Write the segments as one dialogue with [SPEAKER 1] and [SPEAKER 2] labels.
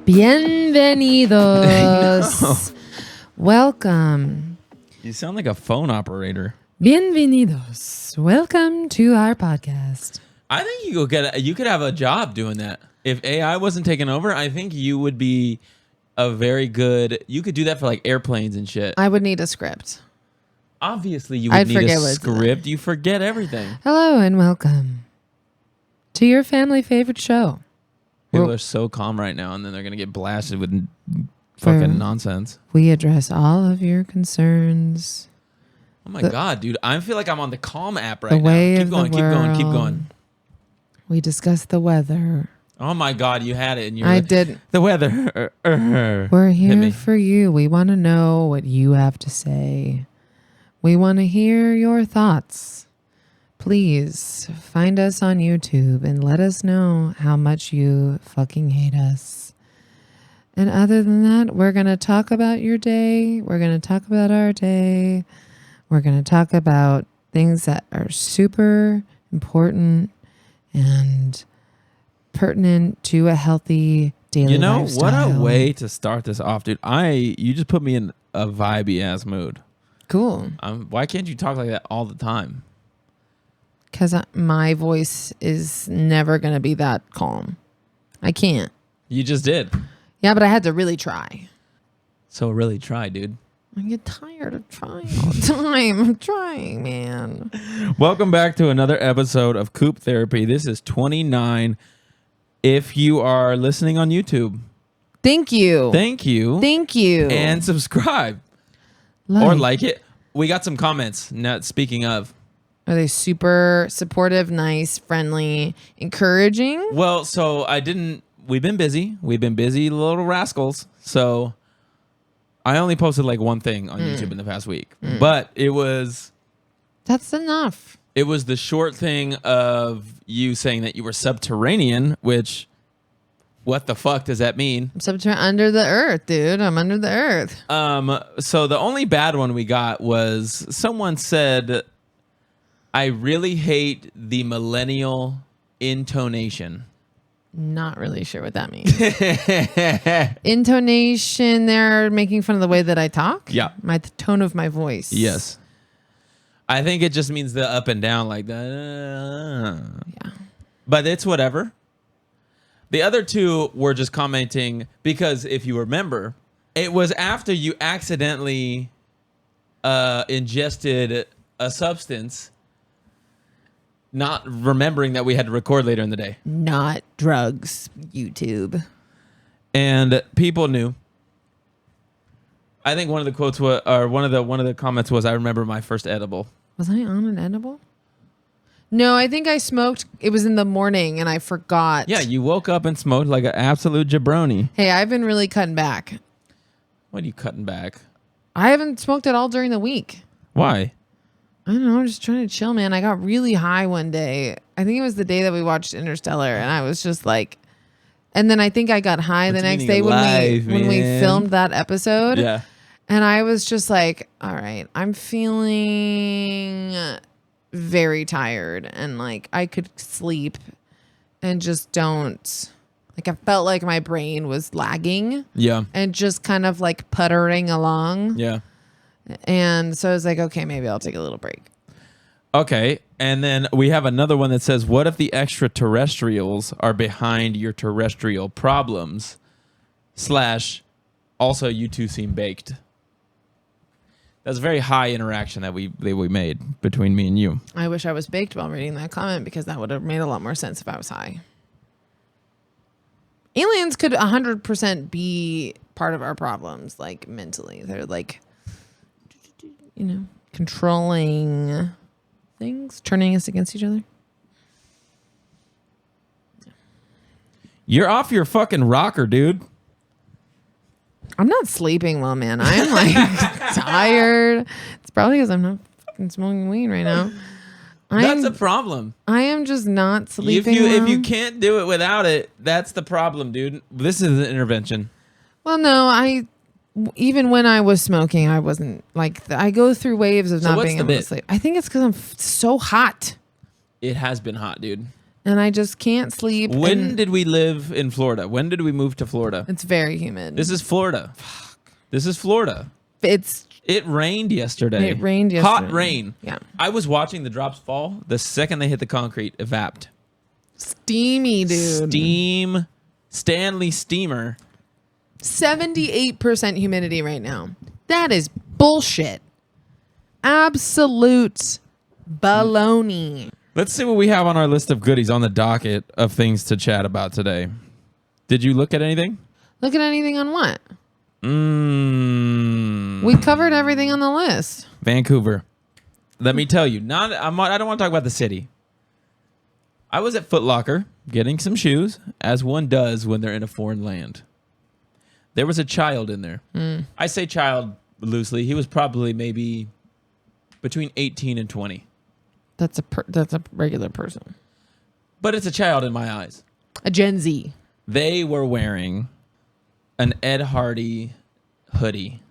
[SPEAKER 1] Bienvenidos. Welcome.
[SPEAKER 2] You sound like a phone operator.
[SPEAKER 1] Bienvenidos. Welcome to our podcast.
[SPEAKER 2] I think you could have a job doing that. If AI wasn't taking over, I think you would be a very good. You could do that for like airplanes and shit.
[SPEAKER 1] I would need a script.
[SPEAKER 2] Obviously, you would need a script. You forget everything.
[SPEAKER 1] Hello and welcome to your family favorite show.
[SPEAKER 2] People are so calm right now, and then they're gonna get blasted with fucking nonsense.
[SPEAKER 1] We address all of your concerns.
[SPEAKER 2] Oh my god, dude! I feel like I'm on the Calm app right now. Keep going, keep going, keep going.
[SPEAKER 1] We discuss the weather.
[SPEAKER 2] Oh my god, you had it, and
[SPEAKER 1] I did.
[SPEAKER 2] The weather.
[SPEAKER 1] We're here for you. We want to know what you have to say. We want to hear your thoughts. Please find us on YouTube and let us know how much you fucking hate us. And other than that, we're going to talk about your day. We're going to talk about our day. We're going to talk about things that are super important and pertinent to a healthy daily lifestyle.
[SPEAKER 2] What a way to start this off, dude. You just put me in a vibey ass mood.
[SPEAKER 1] Cool.
[SPEAKER 2] Why can't you talk like that all the time?
[SPEAKER 1] Because my voice is never going to be that calm. I can't.
[SPEAKER 2] You just did.
[SPEAKER 1] Yeah, but I had to really try.
[SPEAKER 2] So really try, dude.
[SPEAKER 1] I get tired of trying all the time. I'm trying, man.
[SPEAKER 2] Welcome back to another episode of COOP Therapy. This is 29. If you are listening on YouTube,
[SPEAKER 1] Thank you.
[SPEAKER 2] Thank you.
[SPEAKER 1] Thank you.
[SPEAKER 2] And subscribe. Or like it. We got some comments. Now, speaking of.
[SPEAKER 1] Are they super supportive, nice, friendly, encouraging?
[SPEAKER 2] Well, so we've been busy. We've been busy little rascals. So I only posted like one thing on YouTube in the past week. But
[SPEAKER 1] That's enough.
[SPEAKER 2] It was the short thing of you saying that you were subterranean, which, what the fuck does that mean?
[SPEAKER 1] I'm under the earth, dude. I'm under the earth.
[SPEAKER 2] So the only bad one we got was someone said, I really hate the millennial intonation.
[SPEAKER 1] Not really sure what that means. Intonation, they're making fun of the way that I talk?
[SPEAKER 2] Yeah.
[SPEAKER 1] The tone of my voice.
[SPEAKER 2] Yes. I think it just means the up and down like that.
[SPEAKER 1] Yeah.
[SPEAKER 2] But it's whatever. The other two were just commenting because if you remember, it was after you accidentally ingested a substance, not remembering that we had to record later in the day.
[SPEAKER 1] Not drugs, YouTube.
[SPEAKER 2] And people knew. I think one of the quotes was, or one of the comments was, I remember my first edible.
[SPEAKER 1] Was I on an edible? No, I think I smoked. It was in the morning and I forgot.
[SPEAKER 2] Yeah, you woke up and smoked like an absolute jabroni.
[SPEAKER 1] Hey, I've been really cutting back.
[SPEAKER 2] What are you cutting back?
[SPEAKER 1] I haven't smoked at all during the week.
[SPEAKER 2] Why?
[SPEAKER 1] I don't know. I'm just trying to chill, man. I got really high one day. I think it was the day that we watched Interstellar, and I was just like, and then I think I got high the next day when we filmed that episode.
[SPEAKER 2] Yeah.
[SPEAKER 1] And I was just like, all right, I'm feeling very tired, and like I could sleep and just don't. Like I felt like my brain was lagging.
[SPEAKER 2] Yeah.
[SPEAKER 1] And just kind of like puttering along.
[SPEAKER 2] Yeah.
[SPEAKER 1] And so I was like, okay, maybe I'll take a little break.
[SPEAKER 2] Okay. And then we have another one that says, what if the extraterrestrials are behind your terrestrial problems? / also you two seem baked. That's a very high interaction that we made between me and you.
[SPEAKER 1] I wish I was baked while reading that comment because that would have made a lot more sense if I was high. Aliens could 100% be part of our problems, like mentally. They're like, controlling things, turning us against each other.
[SPEAKER 2] You're off your fucking rocker, dude.
[SPEAKER 1] I'm not sleeping well, man. I'm like tired. It's probably because I'm not fucking smoking weed right now.
[SPEAKER 2] That's a problem.
[SPEAKER 1] I am just not sleeping
[SPEAKER 2] If you can't do it without it, that's the problem, dude. This is an intervention.
[SPEAKER 1] Well, no, even when I was smoking, I wasn't like, I go through waves of not being able to sleep. I think it's because I'm so hot.
[SPEAKER 2] It has been hot, dude.
[SPEAKER 1] And I just can't sleep.
[SPEAKER 2] When did we live in Florida? When did we move to Florida?
[SPEAKER 1] It's very humid.
[SPEAKER 2] This is Florida. Fuck. This is Florida. It rained yesterday. Hot rain.
[SPEAKER 1] Yeah.
[SPEAKER 2] I was watching the drops fall. The second they hit the concrete, evapped.
[SPEAKER 1] Steamy, dude.
[SPEAKER 2] Steam. Stanley steamer.
[SPEAKER 1] 78% humidity right now. That is bullshit. Absolute baloney.
[SPEAKER 2] Let's see what we have on our list of goodies on the docket of things to chat about today. Did you look at anything?
[SPEAKER 1] Look at anything on what? We covered everything on the list.
[SPEAKER 2] Vancouver. Let me tell you. I don't want to talk about the city. I was at Foot Locker getting some shoes, as one does when they're in a foreign land. There was a child in there. I say child loosely. He was probably maybe between 18 and 20.
[SPEAKER 1] That's a regular person.
[SPEAKER 2] But it's a child in my eyes.
[SPEAKER 1] A Gen Z.
[SPEAKER 2] They were wearing an Ed Hardy hoodie.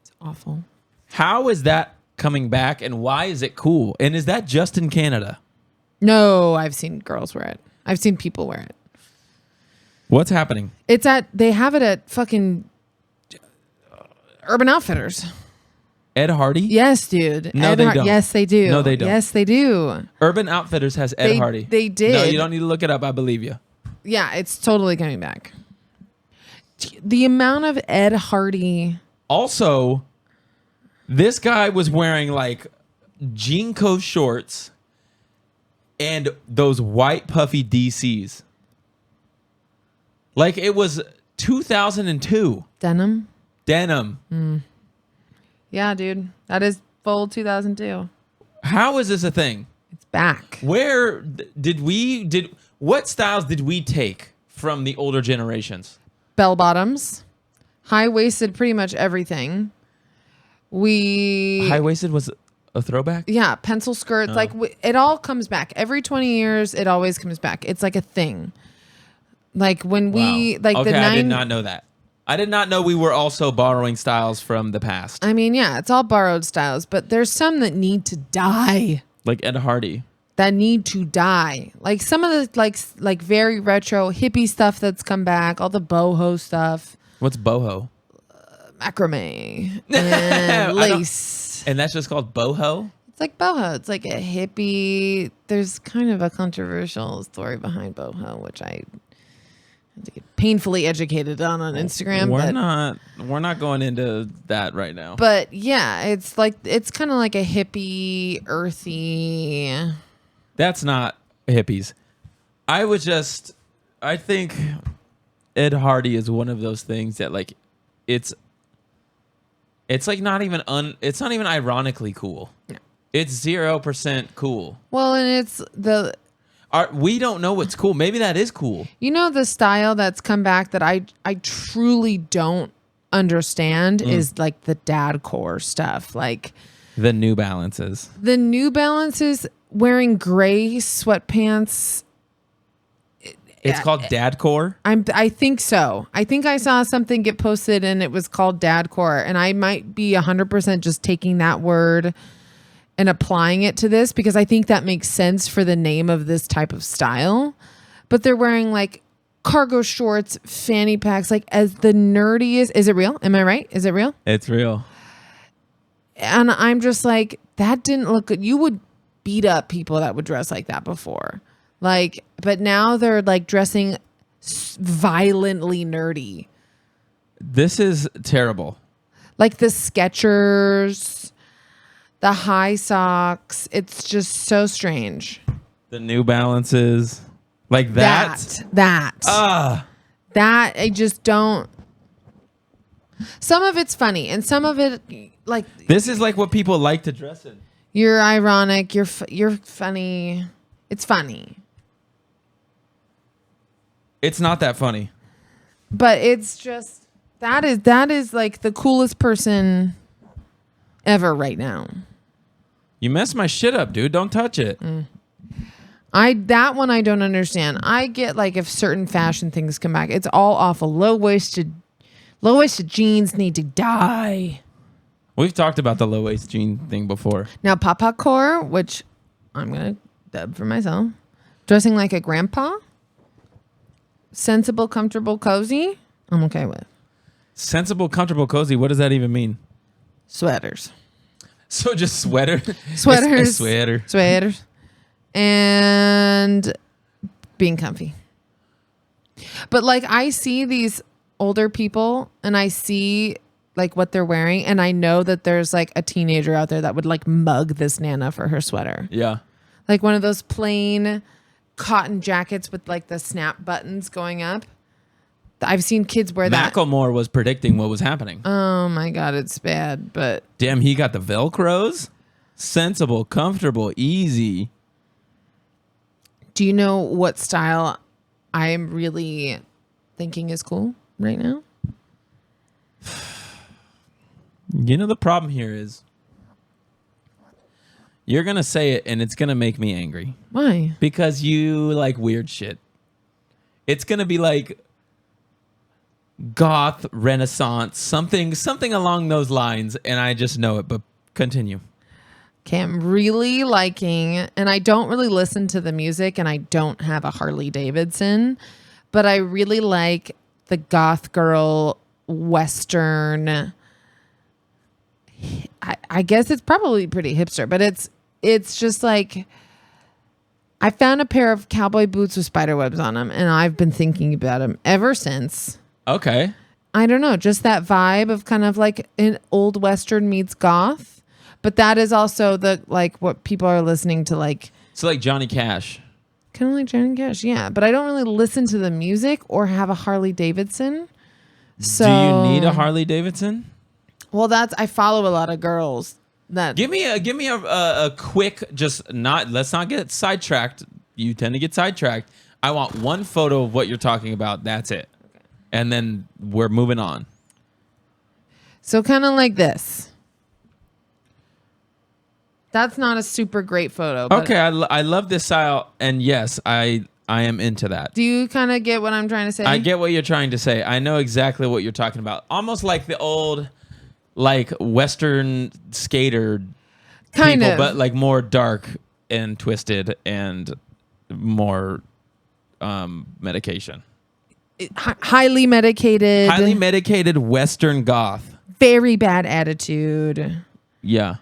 [SPEAKER 1] It's awful.
[SPEAKER 2] How is that coming back, and why is it cool? And is that just in Canada?
[SPEAKER 1] No, I've seen girls wear it. I've seen people wear it.
[SPEAKER 2] What's happening?
[SPEAKER 1] They have it at fucking Urban Outfitters.
[SPEAKER 2] Ed Hardy?
[SPEAKER 1] Yes, dude.
[SPEAKER 2] No, they don't.
[SPEAKER 1] Yes, they do.
[SPEAKER 2] No, they don't.
[SPEAKER 1] Yes, they do.
[SPEAKER 2] Urban Outfitters has Ed Hardy.
[SPEAKER 1] They did.
[SPEAKER 2] No, you don't need to look it up. I believe you.
[SPEAKER 1] Yeah, it's totally coming back. The amount of Ed Hardy.
[SPEAKER 2] Also, this guy was wearing like Jinko shorts and those white puffy DCs. Like it was 2002.
[SPEAKER 1] Denim.
[SPEAKER 2] Yeah,
[SPEAKER 1] dude. That is full 2002.
[SPEAKER 2] How is this a thing?
[SPEAKER 1] It's back.
[SPEAKER 2] Where what styles did we take from the older generations?
[SPEAKER 1] Bell bottoms. High-waisted pretty much everything.
[SPEAKER 2] High-waisted was a throwback?
[SPEAKER 1] Yeah, pencil skirts. Like it all comes back. Every 20 years, it always comes back. It's like a thing. Like when we the
[SPEAKER 2] I did not know that. I did not know we were also borrowing styles from the past.
[SPEAKER 1] I mean, yeah, it's all borrowed styles, but there's some that need to die.
[SPEAKER 2] Like Ed Hardy.
[SPEAKER 1] That need to die. Like some of the like very retro hippie stuff that's come back, all the boho stuff.
[SPEAKER 2] What's boho?
[SPEAKER 1] Macrame and lace.
[SPEAKER 2] And that's just called boho?
[SPEAKER 1] It's like boho. It's like a hippie. There's kind of a controversial story behind boho, which I had to get painfully educated on Instagram.
[SPEAKER 2] We're not going into that right now.
[SPEAKER 1] But yeah, it's kind of like a hippie, earthy.
[SPEAKER 2] That's not hippies. I think Ed Hardy is one of those things that like it's like not even it's not even ironically cool. No. It's 0% cool.
[SPEAKER 1] Well, and it's
[SPEAKER 2] we don't know what's cool. Maybe that is cool.
[SPEAKER 1] You know, the style that's come back that I truly don't understand is like the dadcore stuff. Like
[SPEAKER 2] the New Balances.
[SPEAKER 1] The New Balances wearing gray sweatpants.
[SPEAKER 2] It's called dadcore?
[SPEAKER 1] I think so. I think I saw something get posted and it was called dadcore. And I might be 100% just taking that word and applying it to this because I think that makes sense for the name of this type of style. But they're wearing like cargo shorts, fanny packs, like as the nerdiest. Is it real? Am I right? Is it real?
[SPEAKER 2] It's real.
[SPEAKER 1] And I'm just like, that didn't look good. You would beat up people that would dress like that before. Like, but now they're like dressing violently nerdy.
[SPEAKER 2] This is terrible.
[SPEAKER 1] Like the Skechers, the high socks. It's just so strange.
[SPEAKER 2] The New Balances. Like that.
[SPEAKER 1] That I just don't. Some of it's funny and some of it like.
[SPEAKER 2] This is like what people like to dress in.
[SPEAKER 1] You're ironic. You're funny. It's funny.
[SPEAKER 2] It's not that funny.
[SPEAKER 1] But it's just that is like the coolest person ever right now.
[SPEAKER 2] You messed my shit up, dude. Don't touch it.
[SPEAKER 1] That one I don't understand. I get like if certain fashion things come back, it's all awful. Low-waisted jeans need to die.
[SPEAKER 2] We've talked about the low-waist jean thing before.
[SPEAKER 1] Now Papa Core, which I'm gonna dub for myself, Dressing like a grandpa? Sensible, comfortable, cozy? I'm okay with.
[SPEAKER 2] Sensible, comfortable, cozy. What does that even mean?
[SPEAKER 1] Sweaters.
[SPEAKER 2] So just sweater?
[SPEAKER 1] Sweaters.
[SPEAKER 2] A sweater.
[SPEAKER 1] Sweaters. And being comfy. But like I see these older people and I see like what they're wearing and I know that there's like a teenager out there that would like mug this Nana for her sweater.
[SPEAKER 2] Yeah.
[SPEAKER 1] Like one of those plain cotton jackets with like the snap buttons going up. I've seen kids wear that.
[SPEAKER 2] Macklemore was predicting what was happening.
[SPEAKER 1] Oh my God, it's bad. But
[SPEAKER 2] damn, he got the Velcros. Sensible, comfortable, easy.
[SPEAKER 1] do you know what style I am really thinking is cool right now?
[SPEAKER 2] You know, the problem here is you're going to say it and it's going to make me angry.
[SPEAKER 1] Why?
[SPEAKER 2] Because you like weird shit. It's going to be like goth, renaissance, something along those lines. And I just know it, but continue.
[SPEAKER 1] Okay, I'm really liking, and I don't really listen to the music, and I don't have a Harley Davidson, but I really like the goth girl Western. I guess it's probably pretty hipster, but it's just like I found a pair of cowboy boots with spider webs on them, and I've been thinking about them ever since.
[SPEAKER 2] Okay.
[SPEAKER 1] I don't know, just that vibe of kind of like an old Western meets goth. But that is also the like what people are listening to, like
[SPEAKER 2] So like Johnny Cash.
[SPEAKER 1] kind of like Johnny Cash, yeah. But I don't really listen to the music or have a Harley Davidson. So
[SPEAKER 2] do you need a Harley Davidson?
[SPEAKER 1] Well, I follow a lot of girls that
[SPEAKER 2] Give me a quick, just not. Let's not get sidetracked. You tend to get sidetracked. I want one photo of what you're talking about. That's it, and then we're moving on.
[SPEAKER 1] So kind of like this. That's not a super great photo. But
[SPEAKER 2] Okay, I love this style, and yes, I am into that.
[SPEAKER 1] do you kind of get what I'm trying to say?
[SPEAKER 2] I get what you're trying to say. I know exactly what you're talking about. Almost like the old, like Western skater
[SPEAKER 1] kind
[SPEAKER 2] people,
[SPEAKER 1] of,
[SPEAKER 2] but like more dark and twisted and more medication.
[SPEAKER 1] highly medicated,
[SPEAKER 2] Highly medicated Western goth.
[SPEAKER 1] very bad attitude.
[SPEAKER 2] Yeah.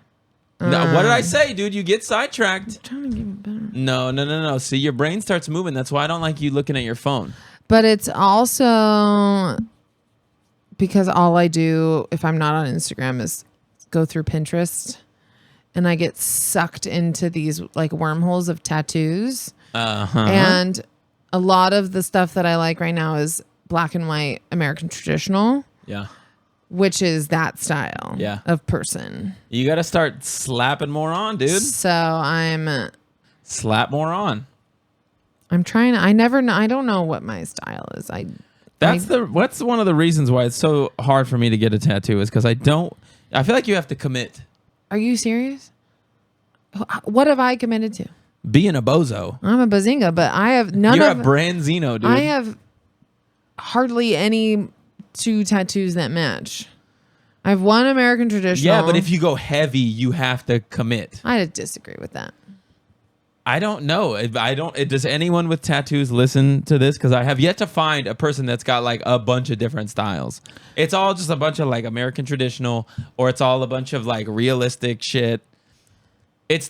[SPEAKER 2] No, what did I say, dude? You get sidetracked.
[SPEAKER 1] Trying to give it better.
[SPEAKER 2] No. See, your brain starts moving. That's why I don't like you looking at your phone.
[SPEAKER 1] But it's also because all I do if I'm not on Instagram is go through Pinterest and I get sucked into these like wormholes of tattoos.
[SPEAKER 2] Uh-huh.
[SPEAKER 1] And a lot of the stuff that I like right now is black and white American traditional,
[SPEAKER 2] Yeah.
[SPEAKER 1] which is that style
[SPEAKER 2] Yeah.
[SPEAKER 1] of person.
[SPEAKER 2] You got to start slapping more on, dude.
[SPEAKER 1] So I'm
[SPEAKER 2] Slap more on.
[SPEAKER 1] trying. I don't know what my style is.
[SPEAKER 2] That's one of the reasons why it's so hard for me to get a tattoo is because I feel like you have to commit.
[SPEAKER 1] Are you serious? What have I committed to?
[SPEAKER 2] Being a bozo.
[SPEAKER 1] I'm a bazinga, but I have none
[SPEAKER 2] You're
[SPEAKER 1] of.
[SPEAKER 2] a Branzino, dude.
[SPEAKER 1] I have hardly any two tattoos that match. I have one American traditional.
[SPEAKER 2] Yeah, but if you go heavy, you have to commit.
[SPEAKER 1] I disagree with that.
[SPEAKER 2] I don't know. Does anyone with tattoos listen to this? Because I have yet to find a person that's got like a bunch of different styles. It's all just a bunch of like American traditional, or it's all a bunch of like realistic shit. It's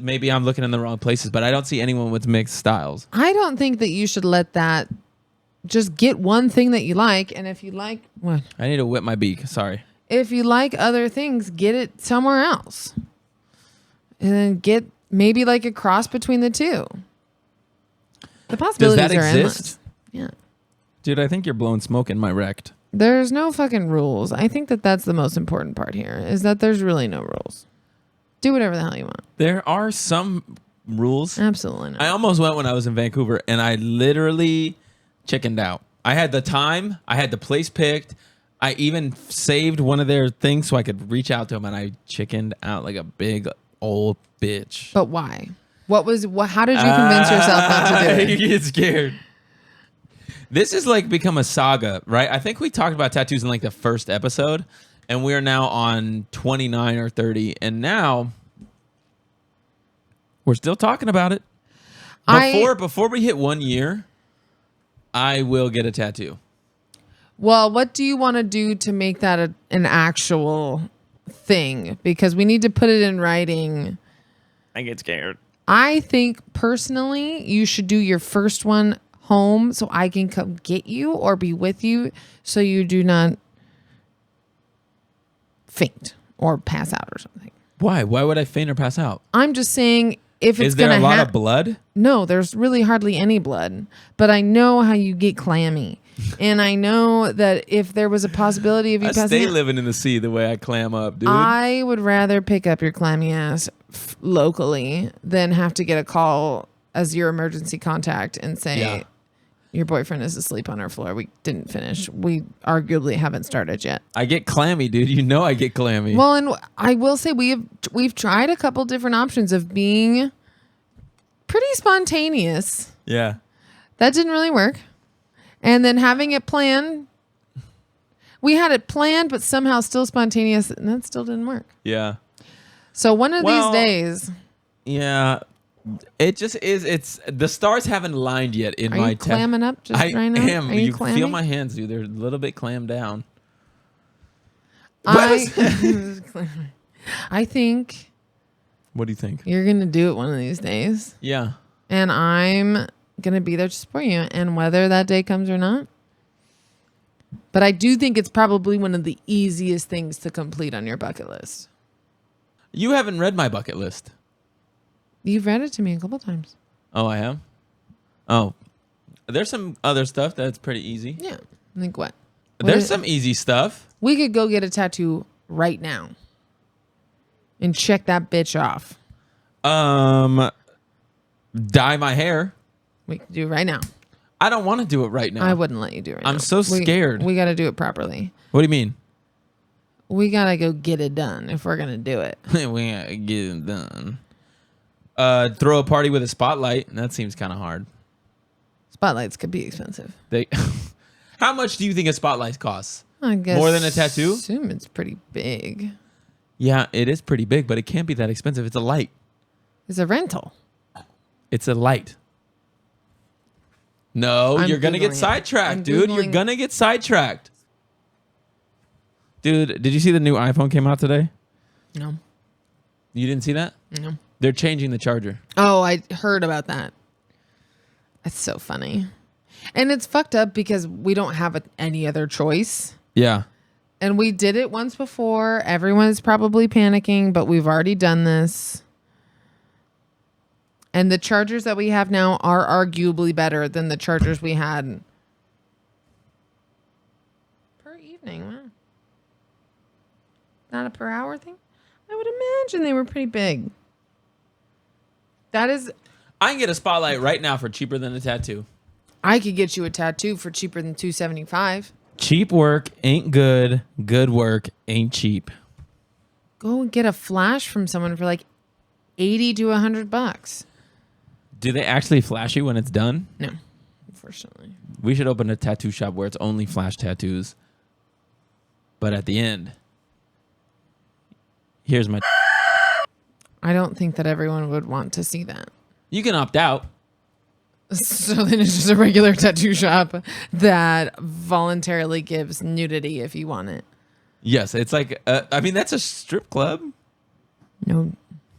[SPEAKER 2] maybe I'm looking in the wrong places, but I don't see anyone with mixed styles.
[SPEAKER 1] I don't think that you should let that. Just get one thing that you like, and if you like what?
[SPEAKER 2] I need to whip my beak. Sorry.
[SPEAKER 1] If you like other things, get it somewhere else, and then get maybe like a cross between the two. The possibilities are endless. Yeah,
[SPEAKER 2] dude, I think you're blowing smoke in my rect.
[SPEAKER 1] there's no fucking rules. I think that that's the most important part here is that there's really no rules. Do whatever the hell you want.
[SPEAKER 2] There are some rules.
[SPEAKER 1] Absolutely not.
[SPEAKER 2] I almost went when I was in Vancouver, and I literally chickened out. I had the time. I had the place picked. I even saved one of their things so I could reach out to them, and I chickened out like a big old bitch.
[SPEAKER 1] But why? How did you convince yourself not to do it?
[SPEAKER 2] You get scared. This has like become a saga, right? I think we talked about tattoos in like the first episode, and we're now on 29 or 30, and now we're still talking about it. Before we hit 1 year, I will get a tattoo.
[SPEAKER 1] Well, what do you want to do to make that an actual thing? Because we need to put it in writing.
[SPEAKER 3] I get scared.
[SPEAKER 1] I think personally, you should do your first one home so I can come get you or be with you so you do not faint or pass out or something.
[SPEAKER 2] Why? Why would I faint or pass out?
[SPEAKER 1] I'm just saying if it's
[SPEAKER 2] Is there
[SPEAKER 1] going to
[SPEAKER 2] a lot of blood?
[SPEAKER 1] No, there's really hardly any blood. But I know how you get clammy. And I know that if there was a possibility of you passing
[SPEAKER 2] stay
[SPEAKER 1] out,
[SPEAKER 2] living in the sea the way I clam up, dude.
[SPEAKER 1] I would rather pick up your clammy ass locally than have to get a call as your emergency contact and say, your boyfriend is asleep on our floor. We didn't finish. We arguably haven't started yet.
[SPEAKER 2] I get clammy, dude. You know I get clammy.
[SPEAKER 1] Well, and I will say we've tried a couple different options of being pretty spontaneous.
[SPEAKER 2] Yeah.
[SPEAKER 1] That didn't really work. And then having it planned, we had it planned, but somehow still spontaneous, and that still didn't work.
[SPEAKER 2] Yeah.
[SPEAKER 1] So one of these days.
[SPEAKER 2] Yeah. It just is. It's the stars haven't aligned yet in my.
[SPEAKER 1] Are you clamming up just right now?
[SPEAKER 2] I am.
[SPEAKER 1] Are you
[SPEAKER 2] feel my hands, dude. They're a little bit clammed down.
[SPEAKER 1] I think.
[SPEAKER 2] What do you think?
[SPEAKER 1] You're gonna do it one of these days.
[SPEAKER 2] Yeah.
[SPEAKER 1] And I'm gonna be there to support you, and whether that day comes or not. But I do think it's probably one of the easiest things to complete on your bucket list.
[SPEAKER 2] You haven't read my bucket list.
[SPEAKER 1] You've read it to me a couple times.
[SPEAKER 2] Oh, I have? Oh. There's some other stuff that's pretty easy.
[SPEAKER 1] Yeah. Like what?
[SPEAKER 2] There's some easy stuff.
[SPEAKER 1] We could go get a tattoo right now and check that bitch off.
[SPEAKER 2] Dye my hair.
[SPEAKER 1] We could do it right now.
[SPEAKER 2] I don't want to do it right now.
[SPEAKER 1] I wouldn't let you do it right now.
[SPEAKER 2] I'm so scared.
[SPEAKER 1] We got to do it properly.
[SPEAKER 2] What do you mean?
[SPEAKER 1] We got to go get it done if we're going to do it.
[SPEAKER 2] We got to get it done. Throw a party with a spotlight. That seems kind of hard.
[SPEAKER 1] Spotlights could be expensive.
[SPEAKER 2] How much do you think a spotlight costs?
[SPEAKER 1] I guess
[SPEAKER 2] More than a tattoo?
[SPEAKER 1] I assume it's pretty big.
[SPEAKER 2] Yeah, it is pretty big, but it can't be that expensive. It's a light.
[SPEAKER 1] It's a rental.
[SPEAKER 2] It's a light. No, you're going to get sidetracked, dude. You're going to get sidetracked. Dude, did you see the new iPhone came out today?
[SPEAKER 1] No.
[SPEAKER 2] You didn't see that?
[SPEAKER 1] No.
[SPEAKER 2] They're changing the charger.
[SPEAKER 1] Oh, I heard about that. It's so funny. And it's fucked up because we don't have any other choice.
[SPEAKER 2] Yeah.
[SPEAKER 1] And we did it once before. Everyone's probably panicking, but we've already done this. And the chargers that we have now are arguably better than the chargers we had per evening. Wow. Not a per hour thing? I would imagine they were pretty big. That is...
[SPEAKER 2] I can get a spotlight right now for cheaper than a tattoo.
[SPEAKER 1] I could get you a tattoo for cheaper than $275.
[SPEAKER 2] Cheap work ain't good. Good work ain't cheap.
[SPEAKER 1] Go and get a flash from someone for like $80 to $100.
[SPEAKER 2] Do they actually flash you when it's done?
[SPEAKER 1] No, unfortunately.
[SPEAKER 2] We should open a tattoo shop where it's only flash tattoos. But at the end, here's my...
[SPEAKER 1] I don't think that everyone would want to see that.
[SPEAKER 2] You can opt out.
[SPEAKER 1] So then it's just a regular tattoo shop that voluntarily gives nudity if you want it.
[SPEAKER 2] Yes, it's like, I mean, that's a strip club.
[SPEAKER 1] No,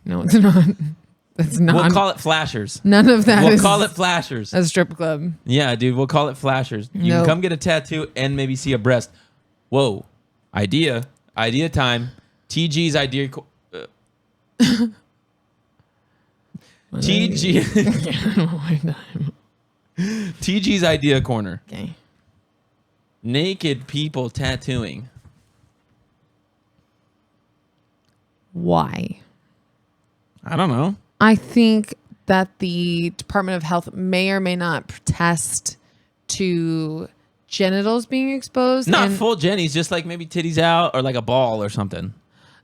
[SPEAKER 1] it's not. That's not.
[SPEAKER 2] We'll call it flashers.
[SPEAKER 1] None of that
[SPEAKER 2] We'll call it flashers.
[SPEAKER 1] A strip club.
[SPEAKER 2] Yeah, dude, we'll call it flashers. You can come get a tattoo and maybe see a breast. Whoa. Idea time. TG's idea. TG's idea corner.
[SPEAKER 1] Okay.
[SPEAKER 2] Naked people tattooing.
[SPEAKER 1] Why?
[SPEAKER 2] I don't know.
[SPEAKER 1] I think that the Department of Health may or may not protest to genitals being exposed.
[SPEAKER 2] Not full jennies, just like maybe titties out or like a ball or something.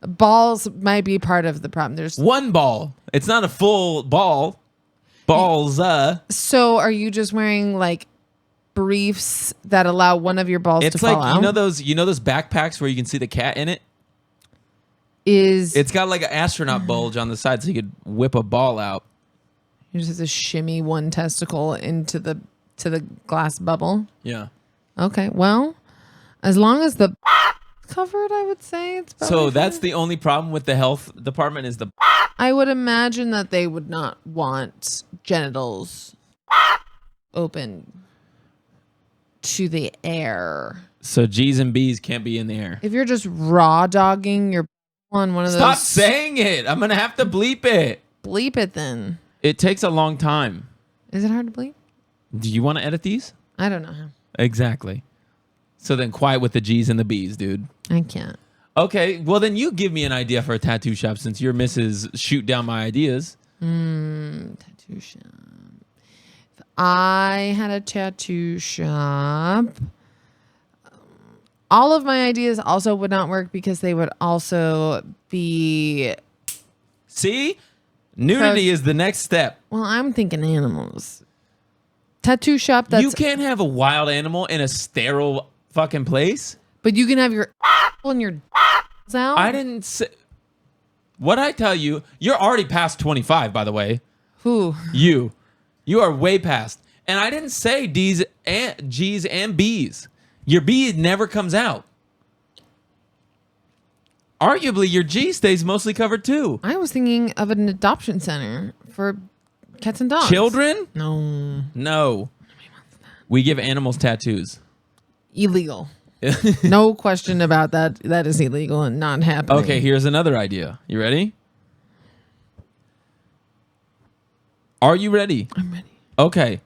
[SPEAKER 1] Balls might be part of the problem. There's
[SPEAKER 2] one ball. It's not a full ball. Balls.
[SPEAKER 1] So are you just wearing like briefs that allow one of your balls to fall out?
[SPEAKER 2] You know those backpacks where you can see the cat in it?
[SPEAKER 1] It's
[SPEAKER 2] got like an astronaut bulge on the side so you could whip a ball out.
[SPEAKER 1] You just have to shimmy one testicle into the glass bubble.
[SPEAKER 2] Yeah.
[SPEAKER 1] Okay. Well, as long as the covered, I would say it's probably
[SPEAKER 2] So that's
[SPEAKER 1] fine.
[SPEAKER 2] the only problem with the health department is the.
[SPEAKER 1] I would imagine that they would not want genitals open to the air.
[SPEAKER 2] So G's and B's can't be in the air.
[SPEAKER 1] If you're just raw dogging your on one of
[SPEAKER 2] Stop
[SPEAKER 1] those,
[SPEAKER 2] saying it. I'm gonna have to bleep it.
[SPEAKER 1] bleep it then.
[SPEAKER 2] It takes a long time.
[SPEAKER 1] Is it hard to bleep?
[SPEAKER 2] Do you want to edit these?
[SPEAKER 1] I don't know how.
[SPEAKER 2] Exactly. So then quiet with the G's and the B's, dude.
[SPEAKER 1] I can't.
[SPEAKER 2] Okay, well then you give me an idea for a tattoo shop since your missus shoot down my ideas.
[SPEAKER 1] Tattoo shop. If I had a tattoo shop, all of my ideas also would not work because they would also be.
[SPEAKER 2] See? Nudity is the next step.
[SPEAKER 1] Well, I'm thinking animals. Tattoo shop. That's
[SPEAKER 2] You can't have a wild animal in a sterile fucking place.
[SPEAKER 1] But you can have your and your out.
[SPEAKER 2] I didn't say. What I tell you, you're already past 25, by the way.
[SPEAKER 1] Who?
[SPEAKER 2] You are way past. And I didn't say D's and G's and B's. Your B never comes out. Arguably, your G stays mostly covered too.
[SPEAKER 1] I was thinking of an adoption center for cats and dogs.
[SPEAKER 2] Children?
[SPEAKER 1] No.
[SPEAKER 2] No. We give animals tattoos.
[SPEAKER 1] Illegal. No question about that. That is illegal and not happening.
[SPEAKER 2] Okay, here's another idea. You ready? Are you ready?
[SPEAKER 1] I'm ready.
[SPEAKER 2] Okay.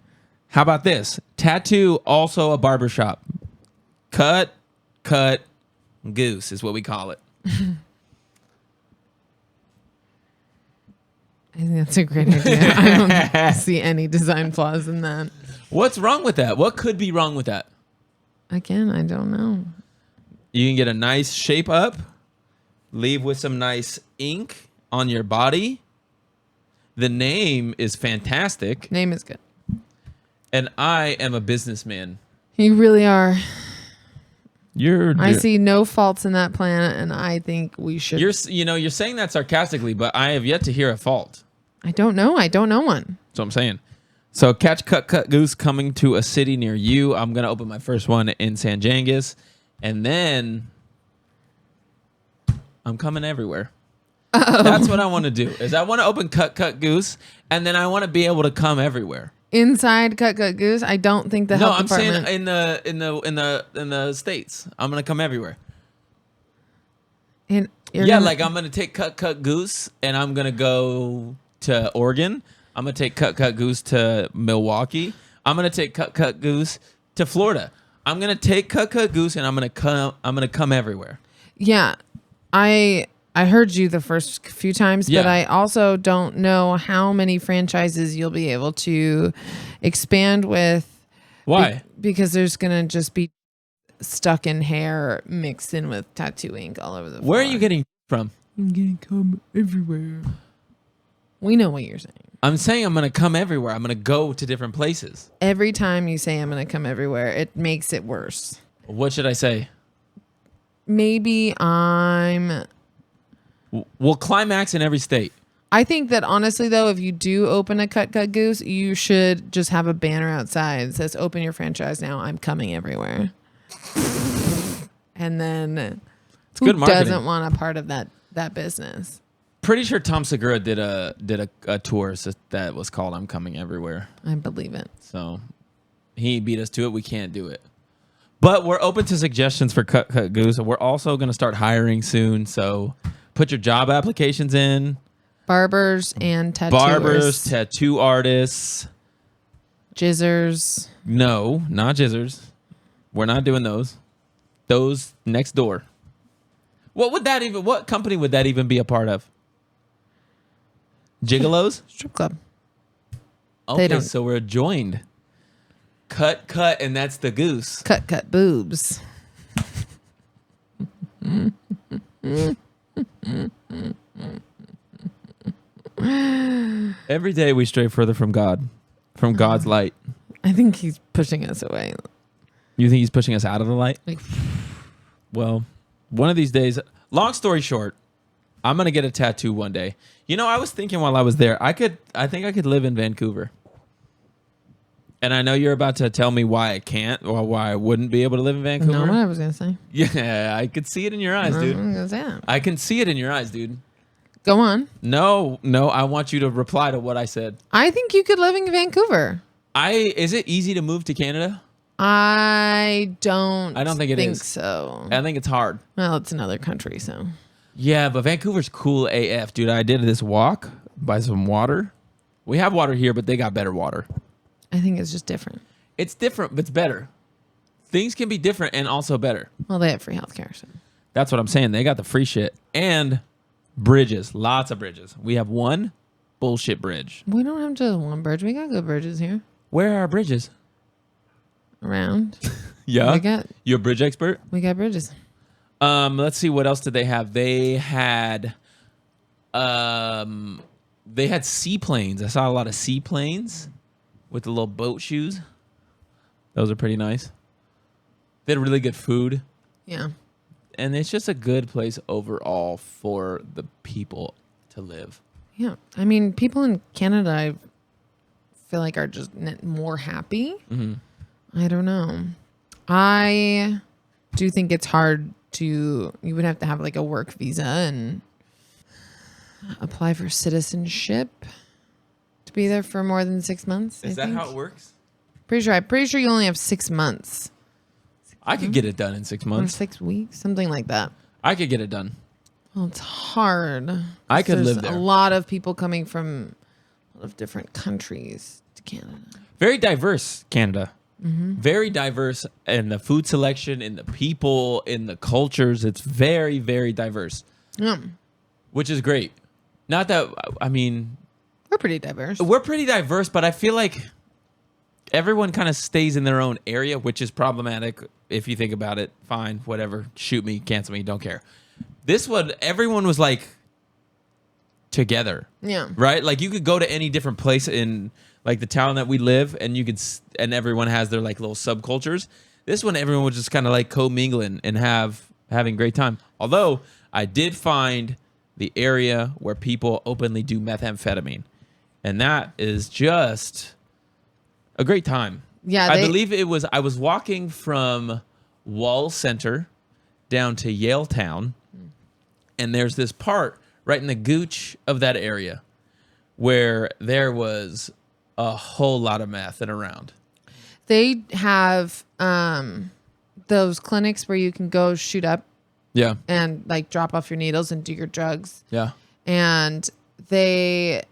[SPEAKER 2] How about this? Tattoo, also a barbershop. Cut, goose is what we call it.
[SPEAKER 1] I think that's a great idea. I don't see any design flaws in that.
[SPEAKER 2] What's wrong with that? What could be wrong with that?
[SPEAKER 1] Again, I don't know.
[SPEAKER 2] You can get a nice shape up, leave with some nice ink on your body. The name is fantastic,
[SPEAKER 1] Name is good.
[SPEAKER 2] and I am a businessman.
[SPEAKER 1] You really are. I
[SPEAKER 2] You're
[SPEAKER 1] see no faults in that plan, and I think we should.
[SPEAKER 2] you're saying that sarcastically, but I have yet to hear a fault.
[SPEAKER 1] I don't know. I don't know one.
[SPEAKER 2] That's what I'm saying. So catch cut goose coming to a city near you. I'm gonna open my first one in San Jangus, and then I'm coming everywhere. That's what I want to do. Is I want to open cut goose, and then I want to be able to come everywhere.
[SPEAKER 1] Inside Cut Goose, I don't think the
[SPEAKER 2] No,
[SPEAKER 1] health
[SPEAKER 2] I'm
[SPEAKER 1] department.
[SPEAKER 2] saying in the States. I'm gonna come everywhere.
[SPEAKER 1] You're
[SPEAKER 2] Yeah,
[SPEAKER 1] gonna-
[SPEAKER 2] like I'm gonna take cut goose, and I'm gonna go to Oregon. I'm gonna take cut goose to Milwaukee. I'm gonna take cut goose to Florida. I'm gonna take cut goose, and I'm gonna come everywhere.
[SPEAKER 1] Yeah, I heard you the first few times,
[SPEAKER 2] Yeah.
[SPEAKER 1] but I also don't know how many franchises you'll be able to expand with.
[SPEAKER 2] Why?
[SPEAKER 1] Because there's gonna just be stuck in hair mixed in with tattoo ink all over the floor.
[SPEAKER 2] Where are you getting from?
[SPEAKER 1] I'm gonna come everywhere. We know what you're saying.
[SPEAKER 2] I'm saying I'm gonna come everywhere. I'm gonna go to different places.
[SPEAKER 1] Every time you say I'm gonna come everywhere, it makes it worse.
[SPEAKER 2] What should I say?
[SPEAKER 1] Maybe
[SPEAKER 2] We'll climax in every state.
[SPEAKER 1] I think that honestly, though, if you do open a Cut Goose, you should just have a banner outside that says "Open your franchise now. I'm coming everywhere." And then,
[SPEAKER 2] It's
[SPEAKER 1] who
[SPEAKER 2] good marketing.
[SPEAKER 1] doesn't want a part of that business?
[SPEAKER 2] Pretty sure Tom Segura did a tour that was called "I'm Coming Everywhere."
[SPEAKER 1] I believe it.
[SPEAKER 2] So he beat us to it. We can't do it. But we're open to suggestions for Cut Goose. We're also going to start hiring soon. So put your job applications in.
[SPEAKER 1] Barbers and tattooers.
[SPEAKER 2] Barbers, tattoo artists.
[SPEAKER 1] Jizzers.
[SPEAKER 2] No, not jizzers. We're not doing those. Those next door. What company would that even be a part of? Gigolos?
[SPEAKER 1] Strip club.
[SPEAKER 2] Okay,
[SPEAKER 1] don't-
[SPEAKER 2] so we're joined. Cut, and that's the goose.
[SPEAKER 1] Cut boobs.
[SPEAKER 2] Every day we stray further from God, from God's light.
[SPEAKER 1] I think he's pushing us away.
[SPEAKER 2] You think he's pushing us out of the light?
[SPEAKER 1] Like,
[SPEAKER 2] Well, one of these days, long story short, I'm gonna get a tattoo one day. You know, I was thinking while I was there, I think I could live in Vancouver. And I know you're about to tell me why I can't or why I wouldn't be able to live in Vancouver.
[SPEAKER 1] No, what I was gonna say.
[SPEAKER 2] Yeah, I could see it in your eyes, dude.
[SPEAKER 1] I was gonna say that.
[SPEAKER 2] I can see it in your eyes, dude.
[SPEAKER 1] Go on.
[SPEAKER 2] No, I want you to reply to what I said.
[SPEAKER 1] I think you could live in Vancouver.
[SPEAKER 2] Is it easy to move to Canada?
[SPEAKER 1] I don't
[SPEAKER 2] think it is.
[SPEAKER 1] So.
[SPEAKER 2] I think it's hard.
[SPEAKER 1] Well, it's another country, so.
[SPEAKER 2] Yeah, but Vancouver's cool AF, dude. I did this walk by some water. We have water here, but they got better water.
[SPEAKER 1] I think it's just different.
[SPEAKER 2] It's different, but it's better. Things can be different and also better.
[SPEAKER 1] Well, they have free healthcare, so.
[SPEAKER 2] That's what I'm saying. They got the free shit and bridges. Lots of bridges. We have one bullshit bridge.
[SPEAKER 1] We don't have just one bridge. We got good bridges here.
[SPEAKER 2] Where are our bridges?
[SPEAKER 1] Around.
[SPEAKER 2] Yeah. You a bridge expert?
[SPEAKER 1] We got bridges.
[SPEAKER 2] Let's see, what else did they have? They had seaplanes. I saw a lot of seaplanes with the little boat shoes. Those are pretty nice. They had really good food.
[SPEAKER 1] Yeah.
[SPEAKER 2] And it's just a good place overall for the people to live.
[SPEAKER 1] Yeah. I mean, people in Canada, I feel like, are just more happy.
[SPEAKER 2] Mm-hmm.
[SPEAKER 1] I don't know. I do think it's hard you would have to have like a work visa and apply for citizenship to be there for more than 6 months.
[SPEAKER 2] Is that how it works?
[SPEAKER 1] Pretty sure you only have 6 months.
[SPEAKER 2] I could get it done in 6 months.
[SPEAKER 1] Or 6 weeks, something like that.
[SPEAKER 2] I could get it done.
[SPEAKER 1] Well, it's hard.
[SPEAKER 2] I could live there.
[SPEAKER 1] A lot of people coming from a lot of different countries to Canada.
[SPEAKER 2] Very diverse, Canada.
[SPEAKER 1] Mm-hmm.
[SPEAKER 2] Very diverse in the food selection, in the people, in the cultures. It's very, very diverse.
[SPEAKER 1] Yeah.
[SPEAKER 2] Which is great. Not that, I mean...
[SPEAKER 1] We're pretty diverse.
[SPEAKER 2] We're pretty diverse, but I feel like everyone kind of stays in their own area, which is problematic. If you think about it, fine, whatever. Shoot me, cancel me, don't care. This one, everyone was like together.
[SPEAKER 1] Yeah.
[SPEAKER 2] Right? Like you could go to any different place in... like the town that we live, and and everyone has their like little subcultures. This one, everyone was just kind of like co-mingling and having a great time. Although I did find the area where people openly do methamphetamine, and that is just a great time.
[SPEAKER 1] Yeah,
[SPEAKER 2] I believe it was. I was walking from Wall Center down to Yale Town, and there's this part right in the gooch of that area where there was a whole lot of meth and around.
[SPEAKER 1] They have those clinics where you can go shoot up,
[SPEAKER 2] yeah,
[SPEAKER 1] and like drop off your needles and do your drugs.
[SPEAKER 2] Yeah,
[SPEAKER 1] and because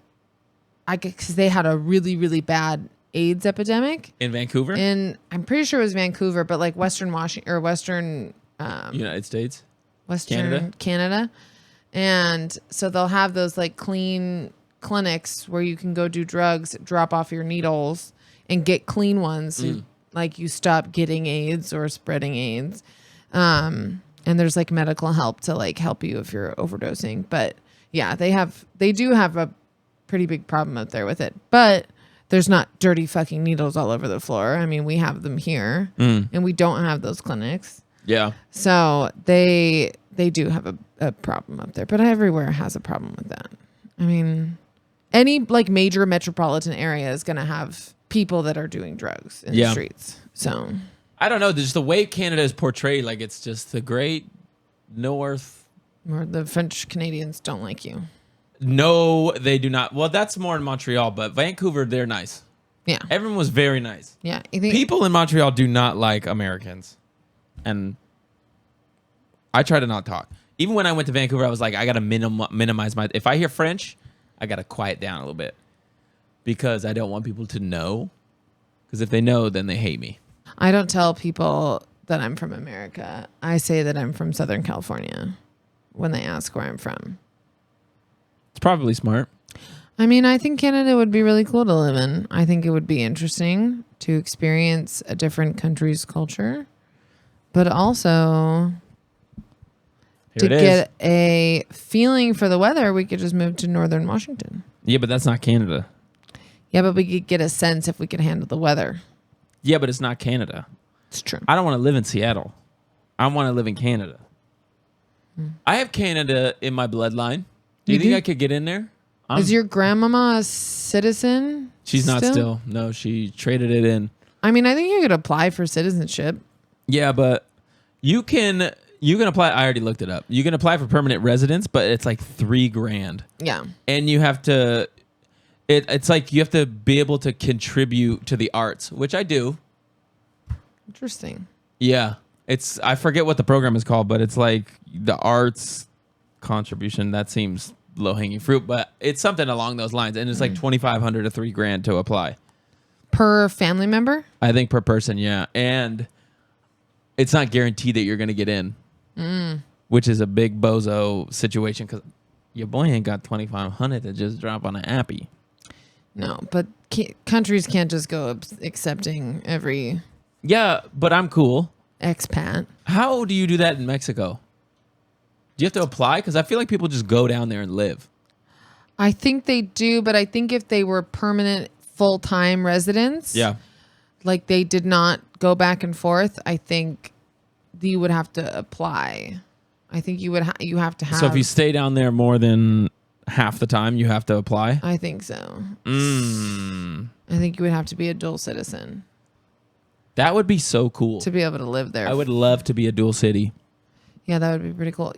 [SPEAKER 1] they had a really, really bad AIDS epidemic
[SPEAKER 2] in Vancouver.
[SPEAKER 1] I'm pretty sure it was Vancouver, but like Western Washington or Western
[SPEAKER 2] United States,
[SPEAKER 1] Western Canada, and so they'll have those like clean clinics where you can go do drugs, drop off your needles, and get clean ones. So, like you stop getting AIDS or spreading AIDS. And there's like medical help to like help you if you're overdosing. But yeah, they do have a pretty big problem out there with it. But there's not dirty fucking needles all over the floor. I mean, we have them here, and we don't have those clinics.
[SPEAKER 2] Yeah.
[SPEAKER 1] So they do have a problem up there, but everywhere has a problem with that. I mean, any like major metropolitan area is going to have people that are doing drugs in the streets. So
[SPEAKER 2] I don't know. Just the way Canada is portrayed, like it's just the great north.
[SPEAKER 1] Or the French Canadians don't like you.
[SPEAKER 2] No, they do not. Well, that's more in Montreal, but Vancouver, they're nice.
[SPEAKER 1] Yeah.
[SPEAKER 2] Everyone was very nice.
[SPEAKER 1] Yeah.
[SPEAKER 2] People in Montreal do not like Americans. And I try to not talk. Even when I went to Vancouver, I was like, I got to minimize my... If I hear French, I got to quiet down a little bit. Because I don't want people to know. Because if they know, then they hate me.
[SPEAKER 1] I don't tell people that I'm from America. I say that I'm from Southern California when they ask where I'm from.
[SPEAKER 2] It's probably smart.
[SPEAKER 1] I mean, I think Canada would be really cool to live in. I think it would be interesting to experience a different country's culture. But also, to get a feeling for the weather, we could just move to Northern Washington.
[SPEAKER 2] Yeah, but that's not Canada.
[SPEAKER 1] Yeah, but we could get a sense if we could handle the weather.
[SPEAKER 2] Yeah, but it's not Canada.
[SPEAKER 1] It's true.
[SPEAKER 2] I don't want to live in Seattle. I want to live in Canada. I have Canada in my bloodline. Do you think I could get in there?
[SPEAKER 1] Is your grandmama a citizen?
[SPEAKER 2] She's not still. No, she traded it in.
[SPEAKER 1] I mean, I think you could apply for citizenship.
[SPEAKER 2] Yeah, but you can apply. I already looked it up. You can apply for permanent residence, but it's like $3,000.
[SPEAKER 1] Yeah.
[SPEAKER 2] And you have to. It's like you have to be able to contribute to the arts, which I do.
[SPEAKER 1] Interesting.
[SPEAKER 2] Yeah. I forget what the program is called, but it's like the arts contribution. That seems low hanging fruit, but it's something along those lines. And it's like $2,500 to $3,000 to apply.
[SPEAKER 1] Per family member?
[SPEAKER 2] I think per person, yeah. And it's not guaranteed that you're going to get in, which is a big bozo situation because your boy ain't got $2,500 to just drop on an appy.
[SPEAKER 1] No, but countries can't just go accepting every...
[SPEAKER 2] Yeah, but I'm cool.
[SPEAKER 1] Expat.
[SPEAKER 2] How do you do that in Mexico? Do you have to apply? Because I feel like people just go down there and live.
[SPEAKER 1] I think they do, but I think if they were permanent full-time residents, like they did not go back and forth, I think you would have to apply. I think you would you have to have.
[SPEAKER 2] So if you stay down there more than half the time, you have to apply?
[SPEAKER 1] I think so. I think you would have to be a dual citizen.
[SPEAKER 2] That would be so cool.
[SPEAKER 1] To be able to live there.
[SPEAKER 2] I would love to be a dual city.
[SPEAKER 1] Yeah, that would be pretty cool.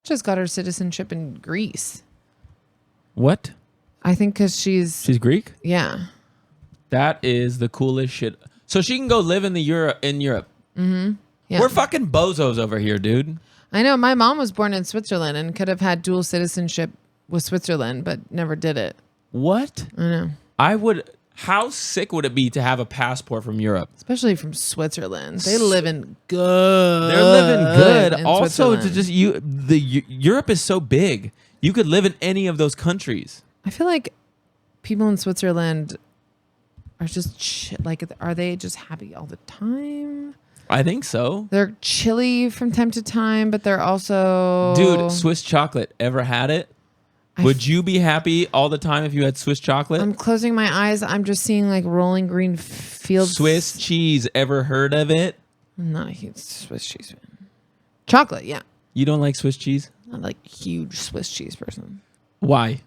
[SPEAKER 1] Just got her citizenship in Greece.
[SPEAKER 2] What?
[SPEAKER 1] I think because she's
[SPEAKER 2] Greek?
[SPEAKER 1] Yeah.
[SPEAKER 2] That is the coolest shit. So she can go live in Europe.
[SPEAKER 1] Mm-hmm. Yeah.
[SPEAKER 2] We're fucking bozos over here, dude.
[SPEAKER 1] I know. My mom was born in Switzerland and could have had dual citizenship with Switzerland, but never did it.
[SPEAKER 2] What?
[SPEAKER 1] I know.
[SPEAKER 2] I would... How sick would it be to have a passport from Europe?
[SPEAKER 1] Especially from Switzerland. They live in good.
[SPEAKER 2] They're living good. Also, to just Europe is so big. You could live in any of those countries.
[SPEAKER 1] I feel like people in Switzerland are just are they just happy all the time?
[SPEAKER 2] I think so.
[SPEAKER 1] They're chilly from time to time, but they're also...
[SPEAKER 2] Dude, Swiss chocolate. Ever had it? Would you be happy all the time if you had Swiss chocolate?
[SPEAKER 1] I'm closing my eyes. I'm just seeing like rolling green fields.
[SPEAKER 2] Swiss cheese. Ever heard of it?
[SPEAKER 1] I'm not a huge Swiss cheese fan. Chocolate, yeah.
[SPEAKER 2] You don't like Swiss cheese?
[SPEAKER 1] Not like huge Swiss cheese person.
[SPEAKER 2] Why?